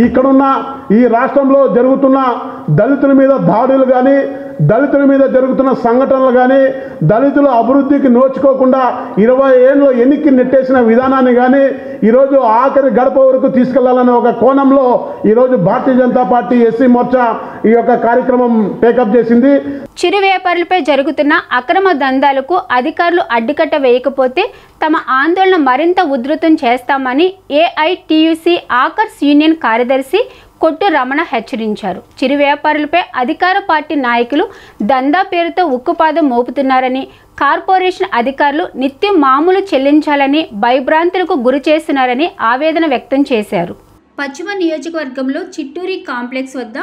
ఇక్కడున్న ఈ రాష్ట్రంలో జరుగుతున్న దళితుల మీద దాడులు కానీ, దళితుల మీద జరుగుతున్న సంఘటనలు కానీ, దళితుల అభివృద్ధికి నోచుకోకుండా 20 ఏళ్ళు ఎన్నికకి నెట్టేసిన విధానాన్ని కానీ ఈరోజు ఆఖరి గడప వరకు తీసుకెళ్లాలనే ఒక కోణంలో ఈరోజు భారతీయ జనతా పార్టీ ఎస్సీ మోర్చా ఈ యొక్క కార్యక్రమం టేకప్ చేసింది. చిరు వ్యాపారులపై జరుగుతున్న అక్రమ దందాలకు అధికారులు అడ్డుకట్ట వేయకపోతే తమ ఆందోళన మరింత ఉధృతం చేస్తామని ఏఐటియుసి ఆకర్స్ యూనియన్ కార్యదర్శి కొట్టు రమణ హెచ్చరించారు. చిరు వ్యాపారులపై అధికార పార్టీ నాయకులు దందా పేరుతో ఉక్కుపాదం మోపుతున్నారని, కార్పొరేషన్ అధికారులు నిత్యం మామూలు చెల్లించాలని భయభ్రాంతులకు గురి చేస్తున్నారని ఆవేదన వ్యక్తం చేశారు. పశ్చిమ నియోజకవర్గంలో చిట్టూరి కాంప్లెక్స్ వద్ద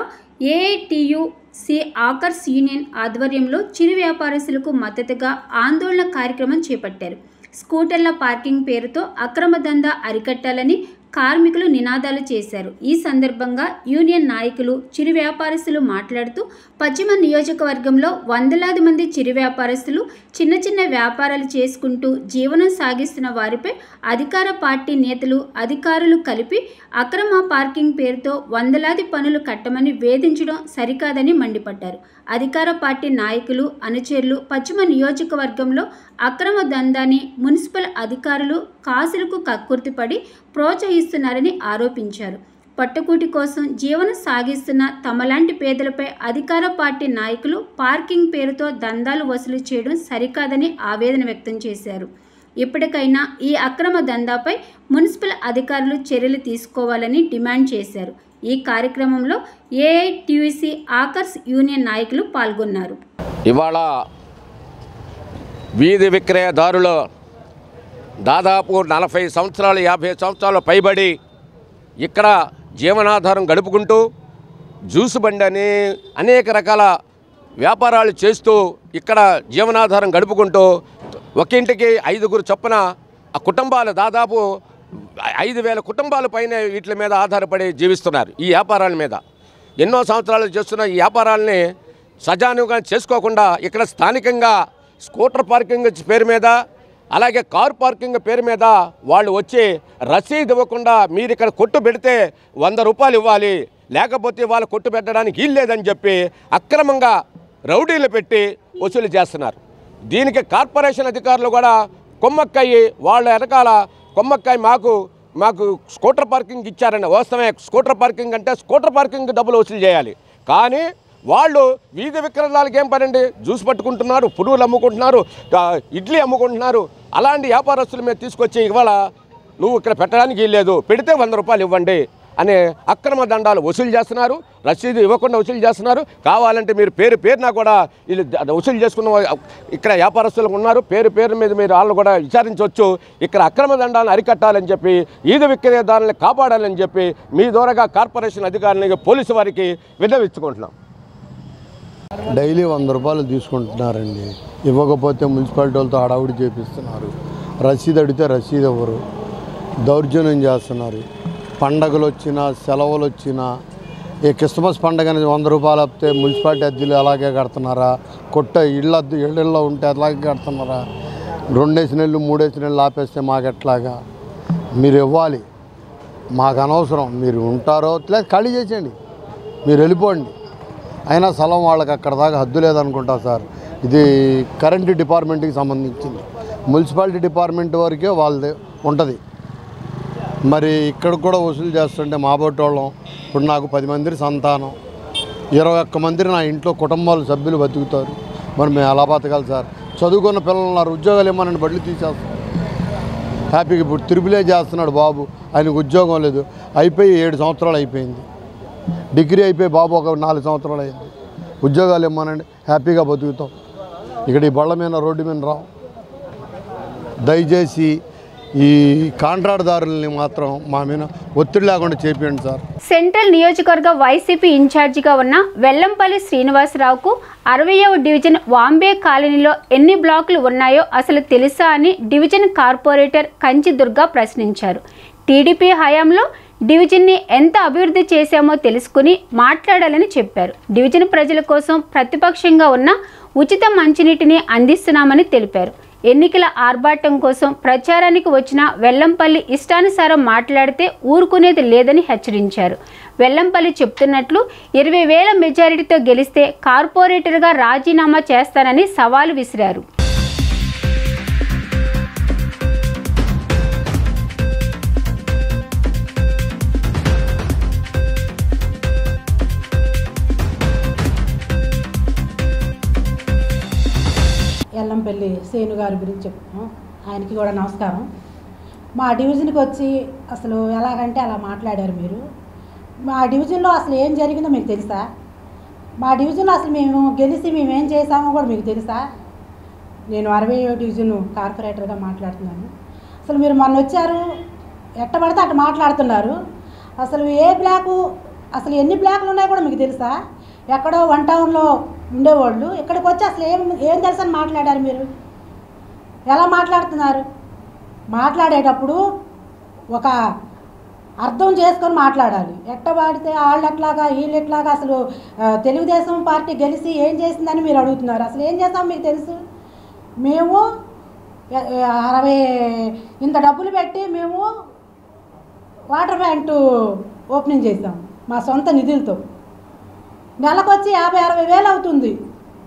ఏఐటియుసి ఆకర్స్ యూనియన్ ఆధ్వర్యంలో చిరు వ్యాపారస్తులకు మద్దతుగా ఆందోళన కార్యక్రమం చేపట్టారు. స్కూటర్ల పార్కింగ్ పేరుతో అక్రమ దందా అరికట్టాలని కార్మికులు నినాదాలు చేశారు. ఈ సందర్భంగా యూనియన్ నాయకులు, చిరు వ్యాపారస్తులు మాట్లాడుతూ పశ్చిమ నియోజకవర్గంలో వందలాది మంది చిరు వ్యాపారస్తులు చిన్న చిన్న వ్యాపారాలు చేసుకుంటూ జీవనం సాగిస్తున్న వారిపై అధికార పార్టీ నేతలు, అధికారులు కలిపి అక్రమ పార్కింగ్ పేరుతో వందలాది పనులు కట్టమని వేధించడం సరికాదని మండిపడ్డారు. అధికార పార్టీ నాయకులు, అనుచరులు పశ్చిమ నియోజకవర్గంలో అక్రమ దందాన్ని మున్సిపల్ అధికారులు కాసులకు కక్కుర్తిపడి ప్రోత్సహిస్తున్నారని ఆరోపించారు. పట్టుకూటి కోసం జీవనం సాగిస్తున్న తమలాంటి పేదలపై అధికార పార్టీ నాయకులు పార్కింగ్ పేరుతో దందాలు వసూలు చేయడం సరికాదని ఆవేదన వ్యక్తం చేశారు. ఇప్పటికైనా ఈ అక్రమ దందాపై మున్సిపల్ అధికారులు చర్యలు తీసుకోవాలని డిమాండ్ చేశారు. ఈ కార్యక్రమంలో ఏఐటియుసి ఆకర్స్ యూనియన్ నాయకులు పాల్గొన్నారు. ఇవాళ వీధి విక్రయదారులు దాదాపు 40 సంవత్సరాలు 50 సంవత్సరాలు పైబడి ఇక్కడ జీవనాధారం గడుపుకుంటూ జ్యూస్ బండి అని అనేక రకాల వ్యాపారాలు చేస్తూ ఇక్కడ జీవనాధారం గడుపుకుంటూ ఒక ఇంటికి 5గురు చొప్పున ఆ కుటుంబాలు దాదాపు 5,000 కుటుంబాల పైన వీటి మీద ఆధారపడి జీవిస్తున్నారు. ఈ వ్యాపారాల మీద ఎన్నో సంవత్సరాలు చేస్తున్న ఈ వ్యాపారాలని సజానుగా చేసుకోకుండా ఇక్కడ స్థానికంగా స్కూటర్ పార్కింగ్ పేరు మీద అలాగే కార్ పార్కింగ్ పేరు మీద వాళ్ళు వచ్చి రసీదు ఇవ్వకుండా మీరు ఇక్కడ కొట్టు పెడితే 100 రూపాయలు ఇవ్వాలి, లేకపోతే వాళ్ళు కొట్టు పెట్టడానికి ఇల్లేదని చెప్పి అక్రమంగా రౌడీలు పెట్టి వసూలు చేస్తున్నారు. దీనికి కార్పొరేషన్ అధికారులు కూడా కొమ్మక్కయ్యి వాళ్ళ వెనకాల కొమ్మక్కయ్య మాకు స్కూటర్ పార్కింగ్ ఇచ్చారండి. వాస్తవమే, స్కూటర్ పార్కింగ్ అంటే స్కూటర్ పార్కింగ్ డబ్బులు వసూలు చేయాలి. కానీ వాళ్ళు వీధి విక్రయాలకి ఏం పనండి, జ్యూస్ పట్టుకుంటున్నారు, పురుగులు అమ్ముకుంటున్నారు, ఇడ్లీ అమ్ముకుంటున్నారు. అలాంటి వ్యాపారస్తుల మీద తీసుకొచ్చి ఇవాళ నువ్వు ఇక్కడ పెట్టడానికి లేదు, పెడితే 100 రూపాయలు ఇవ్వండి అనే అక్రమ దండాలు వసూలు చేస్తున్నారు. రసీదు ఇవ్వకుండా వసూలు చేస్తున్నారు. కావాలంటే మీరు పేరున కూడా వీళ్ళు వసూలు చేసుకున్న ఇక్కడ వ్యాపారస్తులు ఉన్నారు. పేరు మీద మీరు వాళ్ళు కూడా విచారించవచ్చు. ఇక్కడ అక్రమ దండాలను అరికట్టాలని చెప్పి ఈది విక్రయదారులను కాపాడాలని చెప్పి మీ ద్వారాగా కార్పొరేషన్ అధికారులకి పోలీసు వారికి విన్నవించుకుంటున్నాం. డైలీ 100 రూపాయలు తీసుకుంటున్నారండి. ఇవ్వకపోతే మున్సిపాలిటీ వాళ్ళతో హడావుడి చేపిస్తున్నారు. రసీదు అడిగితే రసీదు ఇవ్వరు, దౌర్జన్యం చేస్తున్నారు. పండగలు వచ్చినా సెలవులు వచ్చినా ఈ క్రిస్మస్ పండగ అనేది 100 రూపాయలు అప్పితే మున్సిపాలిటీ అద్దెలు అలాగే కడుతున్నారా, ఇళ్ళల్లో ఉంటే అలాగే కడుతున్నారా, 2 నెలలు 3 నెలలు ఆపేస్తే మాకెట్లాగా? మీరు ఇవ్వాలి, మాకు అనవసరం. మీరు ఉంటారో లేదా ఖాళీ చేసేయండి, మీరు వెళ్ళిపోండి. అయినా స్థలం వాళ్ళకి అక్కడ దాకా హద్దు లేదనుకుంటా సార్. ఇది కరెంటు డిపార్ట్మెంట్కి సంబంధించింది, మున్సిపాలిటీ డిపార్ట్మెంట్ వరకే వాళ్ళది ఉంటుంది. మరి ఇక్కడ కూడా వసూలు చేస్తుంటే మా బొట్టోళ్ళం. ఇప్పుడు నాకు 10 మంది సంతానం, 21 మంది నా ఇంట్లో కుటుంబాల సభ్యులు బతుకుతారు. మరి మేము ఎలా బతకాలి సార్? చదువుకున్న పిల్లలు ఉన్నారు, ఉద్యోగాలు ఏమన్నా బడులు తీసేస్తాం. హ్యాపీగా ఇప్పుడు త్రిపులే చేస్తున్నాడు బాబు, ఆయనకు ఉద్యోగం లేదు. అయిపోయి 7 సంవత్సరాలు అయిపోయింది. డిగ్రీ అయిపోయి బాబు ఒక 4 సంవత్సరాలు అయింది. ఉద్యోగాలు ఇవ్వమనండి, హ్యాపీగా బతుకుతాం. ఇక్కడ ఈ బళ్ళ మీద రోడ్డు మీద రావు. దయచేసి ఈ కాంట్రాక్టుదారులని మాత్రం మా మీద ఒత్తిడి లేకుండా చేపియండి సార్. సెంట్రల్ నియోజకవర్గ వైసీపీ ఇన్ఛార్జిగా ఉన్న వెల్లంపల్లి శ్రీనివాసరావుకు 60వ డివిజన్ వాంబే కాలనీలో ఎన్ని బ్లాకులు ఉన్నాయో అసలు తెలుసా అని డివిజన్ కార్పొరేటర్ కంచి దుర్గా ప్రశ్నించారు. టీడీపీ హయాంలో డివిజన్ని ఎంత అభివృద్ధి చేశామో తెలుసుకుని మాట్లాడాలని చెప్పారు. డివిజన్ ప్రజల కోసం ప్రతిపక్షంగా ఉన్న ఉచిత మంచినీటిని అందిస్తున్నామని తెలిపారు. ఎన్నికల ఆర్భాటం కోసం ప్రచారానికి వచ్చిన వెల్లంపల్లి ఇష్టానుసారం మాట్లాడితే ఊరుకునేది లేదని హెచ్చరించారు. వెల్లంపల్లి చెప్తున్నట్లు 20,000 మెజారిటీతో గెలిస్తే కార్పొరేటర్గా రాజీనామా చేస్తానని సవాలు విసిరారు. వెల్లంపల్లి శ్రీను గారి గురించి చెప్తాం. ఆయనకి కూడా నమస్కారం. మా డివిజన్కి వచ్చి అసలు ఎలాగంటే అలా మాట్లాడారు మీరు. మా డివిజన్లో అసలు ఏం జరిగిందో మీకు తెలుసా? మా డివిజన్లో అసలు మేము గెలిచి మేము ఏం చేసామో కూడా మీకు తెలుసా? నేను 60వ డివిజన్ కార్పొరేటర్గా మాట్లాడుతున్నాను. అసలు మీరు మొన్న వచ్చారు, ఎట్టబడితే అట్ట మాట్లాడుతున్నారు. అసలు ఏ బ్లాకు, అసలు ఎన్ని బ్లాకులు ఉన్నాయో కూడా మీకు తెలుసా? ఎక్కడో 1 టౌన్లో ఉండేవాళ్ళు ఇక్కడికి వచ్చి అసలు ఏం తెలుసని మాట్లాడారు మీరు. ఎలా మాట్లాడుతున్నారు? మాట్లాడేటప్పుడు ఒక అర్థం చేసుకొని మాట్లాడాలి. ఎట్టబడితే వాళ్ళు ఎట్లాగా వీళ్ళు ఎట్లాగా. అసలు తెలుగుదేశం పార్టీ గెలిచి ఏం చేసిందని మీరు అడుగుతున్నారు. అసలు ఏం చేస్తామో మీకు తెలుసు. మేము 60 ఇంత డబ్బులు పెట్టి మేము వాటర్ ప్లాంట్ ఓపెనింగ్ చేసాం మా సొంత నిధులతో. నెలకొచ్చి 50-60 వేలు అవుతుంది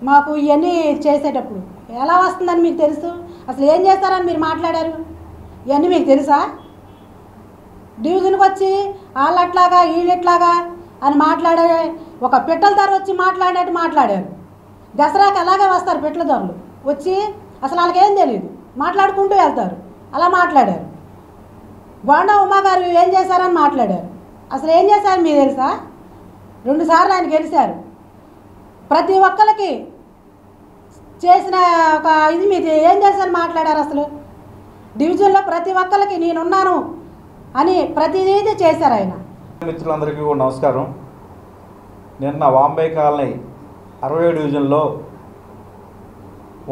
మాకు ఇవన్నీ చేసేటప్పుడు. ఎలా వస్తుందని మీకు తెలుసు? అసలు ఏం చేస్తారని మీరు మాట్లాడారు. ఇవన్నీ మీకు తెలుసా? డివిజన్కి వచ్చి వాళ్ళట్లాగా వీళ్ళట్లాగా అని మాట్లాడే ఒక పిట్టల ధర వచ్చి మాట్లాడినట్టు మాట్లాడారు. దసరాకి అలాగే వస్తారు పిట్టల ధరలు వచ్చి, అసలు వాళ్ళకేం తెలియదు, మాట్లాడుకుంటూ వెళ్తారు. అలా మాట్లాడారు. బోండా ఉమా గారు ఏం చేశారని మాట్లాడారు. అసలు ఏం చేశారు మీకు తెలుసా? 2 సార్లు ఆయన గెలిచారు. ప్రతి ఒక్కరికి చేసిన ఒక ఇది మీకు ఏం చేశారని మాట్లాడారు. అసలు డివిజన్లో ప్రతి ఒక్కరికి నేనున్నాను అని ప్రతిదీ చేశారు ఆయన. మిత్రులందరికీ కూడా నమస్కారం. నిన్న వాంబే కాలనీ 60వ డివిజన్లో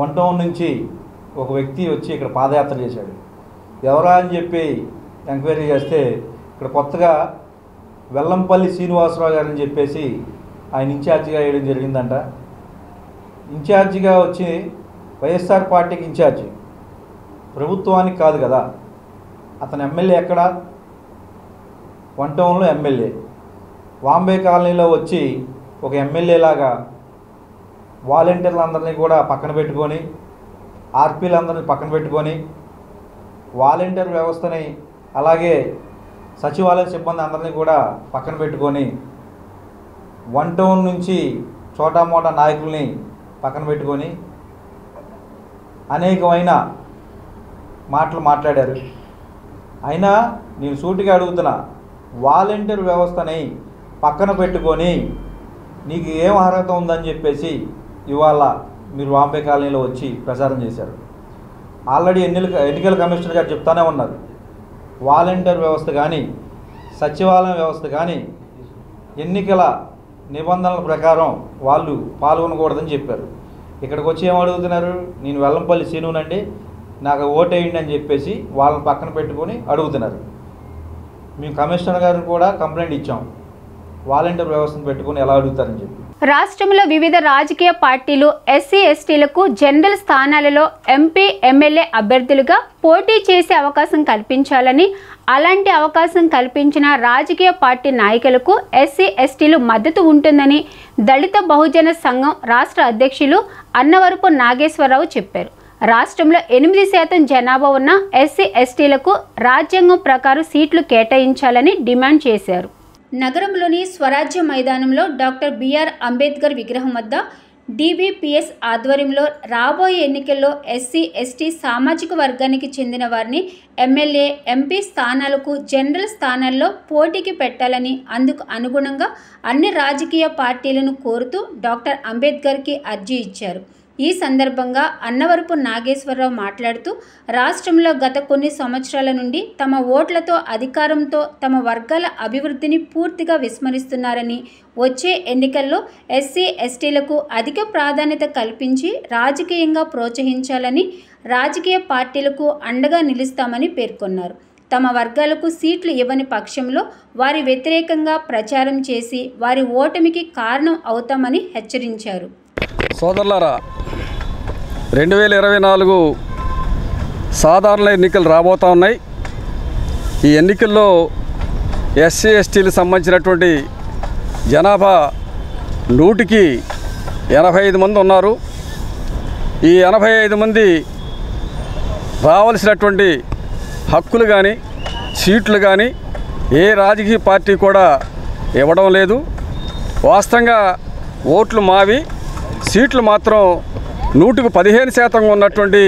1 టౌన్ నుంచి ఒక వ్యక్తి వచ్చి ఇక్కడ పాదయాత్ర చేశాడు. ఎవరా అని చెప్పి ఎంక్వైరీ చేస్తే ఇక్కడ కొత్తగా వెల్లంపల్లి శ్రీనివాసరావు గారని చెప్పేసి ఆయన ఇన్ఛార్జిగా వేయడం జరిగిందంట. ఇన్ఛార్జిగా వచ్చి వైఎస్ఆర్ పార్టీకి ఇన్ఛార్జి, ప్రభుత్వానికి కాదు కదా. అతను ఎమ్మెల్యే ఎక్కడ? 1 టౌన్లో ఎమ్మెల్యే. వాంబే కాలనీలో వచ్చి ఒక ఎమ్మెల్యేలాగా వాలంటీర్లందరినీ కూడా పక్కన పెట్టుకొని, ఆర్పీలందరినీ పక్కన పెట్టుకొని, వాలంటీర్ వ్యవస్థని అలాగే సచివాలయ సిబ్బంది అందరినీ కూడా పక్కన పెట్టుకొని 1 టౌన్ నుంచి చోటామోటా నాయకుల్ని పక్కన పెట్టుకొని అనేకమైన మాటలు మాట్లాడారు. అయినా నేను సూటిగా అడుగుతున్నా, వాలంటీర్ వ్యవస్థని పక్కన పెట్టుకొని నీకు ఏం అర్హత ఉందని చెప్పేసి ఇవాళ మీరు వాంబే కాలనీలో వచ్చి ప్రచారం చేశారు. ఆల్రెడీ ఎన్నికల కమిషనర్ గారు చెప్తానే ఉన్నారు, వాలంటీర్ వ్యవస్థ కానీ సచివాలయం వ్యవస్థ కానీ ఎన్నికల నిబంధనల ప్రకారం వాళ్ళు పాల్గొనకూడదని చెప్పారు. ఇక్కడికి వచ్చి ఏం అడుగుతున్నారు? నేను వెల్లంపల్లి శ్రీనునండి, నాకు ఓటేయండి అని చెప్పేసి వాళ్ళని పక్కన పెట్టుకొని అడుగుతున్నారు. మేము కమిషనర్ గారికి కూడా కంప్లైంట్ ఇచ్చాం, వాలంటీర్ వ్యవస్థను పెట్టుకొని ఎలా అడుగుతారని చెప్పి. రాష్ట్రంలో వివిధ రాజకీయ పార్టీలు ఎస్సీ ఎస్టీలకు జనరల్ స్థానాలలో ఎంపీ ఎమ్మెల్యే అభ్యర్థులుగా పోటీ చేసే అవకాశం కల్పించాలని, అలాంటి అవకాశం కల్పించిన రాజకీయ పార్టీ నాయకులకు ఎస్సీ ఎస్టీలు మద్దతు ఉంటుందని దళిత బహుజన సంఘం రాష్ట్ర అధ్యక్షులు అన్నవరపు నాగేశ్వరరావు చెప్పారు. రాష్ట్రంలో 8% జనాభా ఉన్న ఎస్సీ ఎస్టీలకు రాజ్యాంగం ప్రకారం సీట్లు కేటాయించాలని డిమాండ్ చేశారు. నగరంలోని స్వరాజ్య మైదానంలో డాక్టర్ బిఆర్ అంబేద్కర్ విగ్రహం వద్ద DBPS ఆధ్వర్యంలో రాబోయే ఎన్నికల్లో ఎస్సీ ఎస్టీ సామాజిక వర్గానికి చెందిన వారిని ఎమ్మెల్యే ఎంపీ స్థానాలకు జనరల్ స్థానాల్లో పోటీకి పెట్టాలని, అందుకు అనుగుణంగా అన్ని రాజకీయ పార్టీలను కోరుతూ డాక్టర్ అంబేద్కర్కి అర్జీ ఇచ్చారు. ఈ సందర్భంగా అన్నవరపు నాగేశ్వరరావు మాట్లాడుతూ, రాష్ట్రంలో గత కొన్ని సంవత్సరాల నుండి తమ ఓట్లతో అధికారంతో తమ వర్గాల అభివృద్ధిని పూర్తిగా విస్మరిస్తున్నారని, వచ్చే ఎన్నికల్లో ఎస్సీ ఎస్టీలకు అధిక ప్రాధాన్యత కల్పించి రాజకీయంగా ప్రోత్సహించాలని, రాజకీయ పార్టీలకు అండగా నిలుస్తామని పేర్కొన్నారు. తమ వర్గాలకు సీట్లు ఇవ్వని పక్షంలో వారి వ్యతిరేకంగా ప్రచారం చేసి వారి ఓటమికి కారణం అవుతామని హెచ్చరించారు. సోదరులారా, 2024 సాధారణ ఎన్నికలు రాబోతూ ఉన్నాయి. ఈ ఎన్నికల్లో ఎస్సీ ఎస్టీలకు సంబంధించినటువంటి జనాభా 100కి 85 మంది ఉన్నారు. ఈ 85 మంది రావాల్సినటువంటి హక్కులు కానీ సీట్లు కానీ ఏ రాజకీయ పార్టీ కూడా ఇవ్వడం లేదు. వాస్తవంగా ఓట్లు మావి, సీట్లు మాత్రం 100కు 15% ఉన్నటువంటి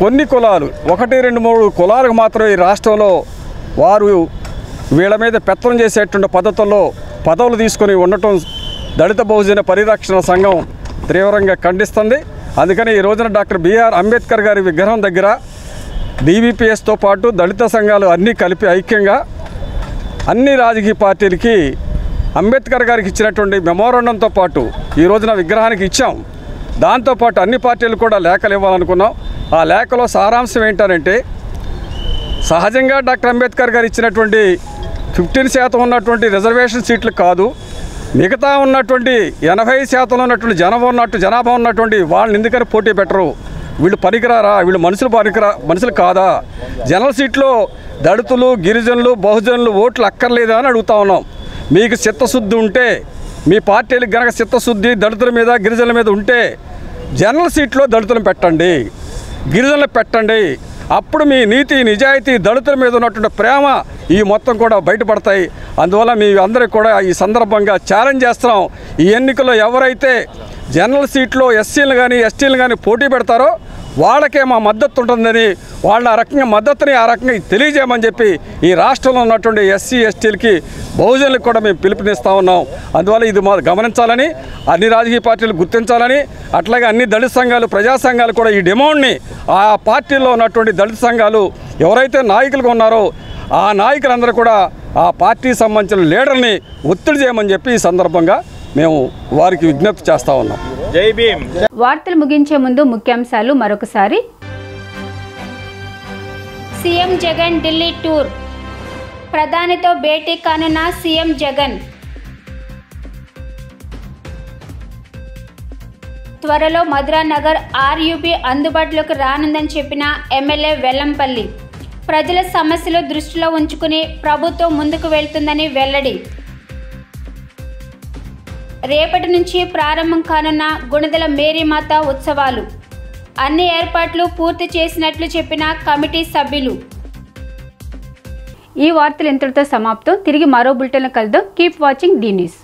కొన్ని కులాలు, 1, 2, 3 కులాలకు మాత్రం ఈ రాష్ట్రంలో వారు వీళ్ళ మీద పెత్తనం చేసేటువంటి పద్ధతుల్లో పదవులు తీసుకొని ఉండటం దళిత బహుజన పరిరక్షణ సంఘం తీవ్రంగా ఖండిస్తుంది. అందుకని ఈ రోజున డాక్టర్ బిఆర్ అంబేద్కర్ గారి విగ్రహం దగ్గర DBPSతో పాటు దళిత సంఘాలు అన్నీ కలిపి ఐక్యంగా అన్ని రాజకీయ పార్టీలకి అంబేద్కర్ గారికి ఇచ్చినటువంటి మెమోరాండంతో పాటు ఈ రోజున విగ్రహానికి ఇచ్చాం. దాంతోపాటు అన్ని పార్టీలు కూడా లేఖలు ఇవ్వాలనుకున్నాం. ఆ లేఖలో సారాంశం ఏంటంటే, సహజంగా డాక్టర్ అంబేద్కర్ గారు ఇచ్చినటువంటి 15% ఉన్నటువంటి రిజర్వేషన్ సీట్లు కాదు, మిగతా ఉన్నటువంటి 80% ఉన్నటువంటి జనాభా ఉన్నటువంటి వాళ్ళని ఎందుకని పోటీ పెట్టరు? వీళ్ళు పనికిరారా? వీళ్ళు మనుషులు కాదా? జనరల్ సీట్లో దళితులు, గిరిజనులు, బహుజనులు ఓట్లు అక్కర్లేదా అని అడుగుతా ఉన్నాం. మీకు చిత్తశుద్ధి ఉంటే, మీ పార్టీలకు గనక చిత్తశుద్ధి దళితుల మీద గిరిజనుల మీద ఉంటే జనరల్ సీట్లో దళితులను పెట్టండి, గిరిజనులు పెట్టండి. అప్పుడు మీ నీతి నిజాయితీ దళితుల మీద ఉన్నటువంటి ప్రేమ ఈ మొత్తం కూడా బయటపడతాయి. అందువల్ల మీ అందరికీ కూడా ఈ సందర్భంగా ఛాలెంజ్ చేస్తున్నాం. ఈ ఎన్నికల్లో ఎవరైతే జనరల్ సీట్లో ఎస్సీలు కానీ ఎస్టీలు కానీ పోటీ పెడతారో వాళ్ళకే మా మద్దతు ఉంటుందని, వాళ్ళ ఆ రకంగా మద్దతుని ఆ రకంగా తెలియజేయమని చెప్పి ఈ రాష్ట్రంలో ఉన్నటువంటి ఎస్సీ ఎస్టీలకి బహుజనులకు కూడా మేము పిలుపునిస్తూ ఉన్నాం. అందువల్ల ఇది గమనించాలని, అన్ని రాజకీయ పార్టీలు గుర్తించాలని, అట్లాగే అన్ని దళిత సంఘాలు, ప్రజా సంఘాలు కూడా ఈ డిమాండ్ని ఆ పార్టీల్లో ఉన్నటువంటి దళిత సంఘాలు ఎవరైతే నాయకులుగా ఉన్నారో ఆ నాయకులందరూ కూడా ఆ పార్టీకి సంబంధించిన లీడర్ని ఒత్తిడి చేయమని చెప్పి ఈ సందర్భంగా మేము వారికి విజ్ఞప్తి చేస్తూ ఉన్నాం. జై భీమ్. వార్తలు ముగించే ముందు ముఖ్యాంశాలు మరొకసారి. సీఎం జగన్ ఢిల్లీ టూర్, ప్రధానితో భేటీ కానున్న సీఎం జగన్. త్వరలో మధురానగర్ ఆర్యూబీ అందుబాటులోకి రానుందని చెప్పిన ఎమ్మెల్యే వెల్లంపల్లి. ప్రజల సమస్యలు దృష్టిలో ఉంచుకుని ప్రభుత్వం ముందుకు వెళ్తుందని వెల్లడి. రేపటి నుంచి ప్రారంభం కానున్న గుణదల మేరీమాత ఉత్సవాలు, అన్ని ఏర్పాట్లు పూర్తి చేసినట్లు చెప్పిన కమిటీ సభ్యులు. ఈ వార్తలు ఇంతటితో సమాప్తం. తిరిగి మరో బులెటిన్లో కలుద్దాం. Keep watching D news.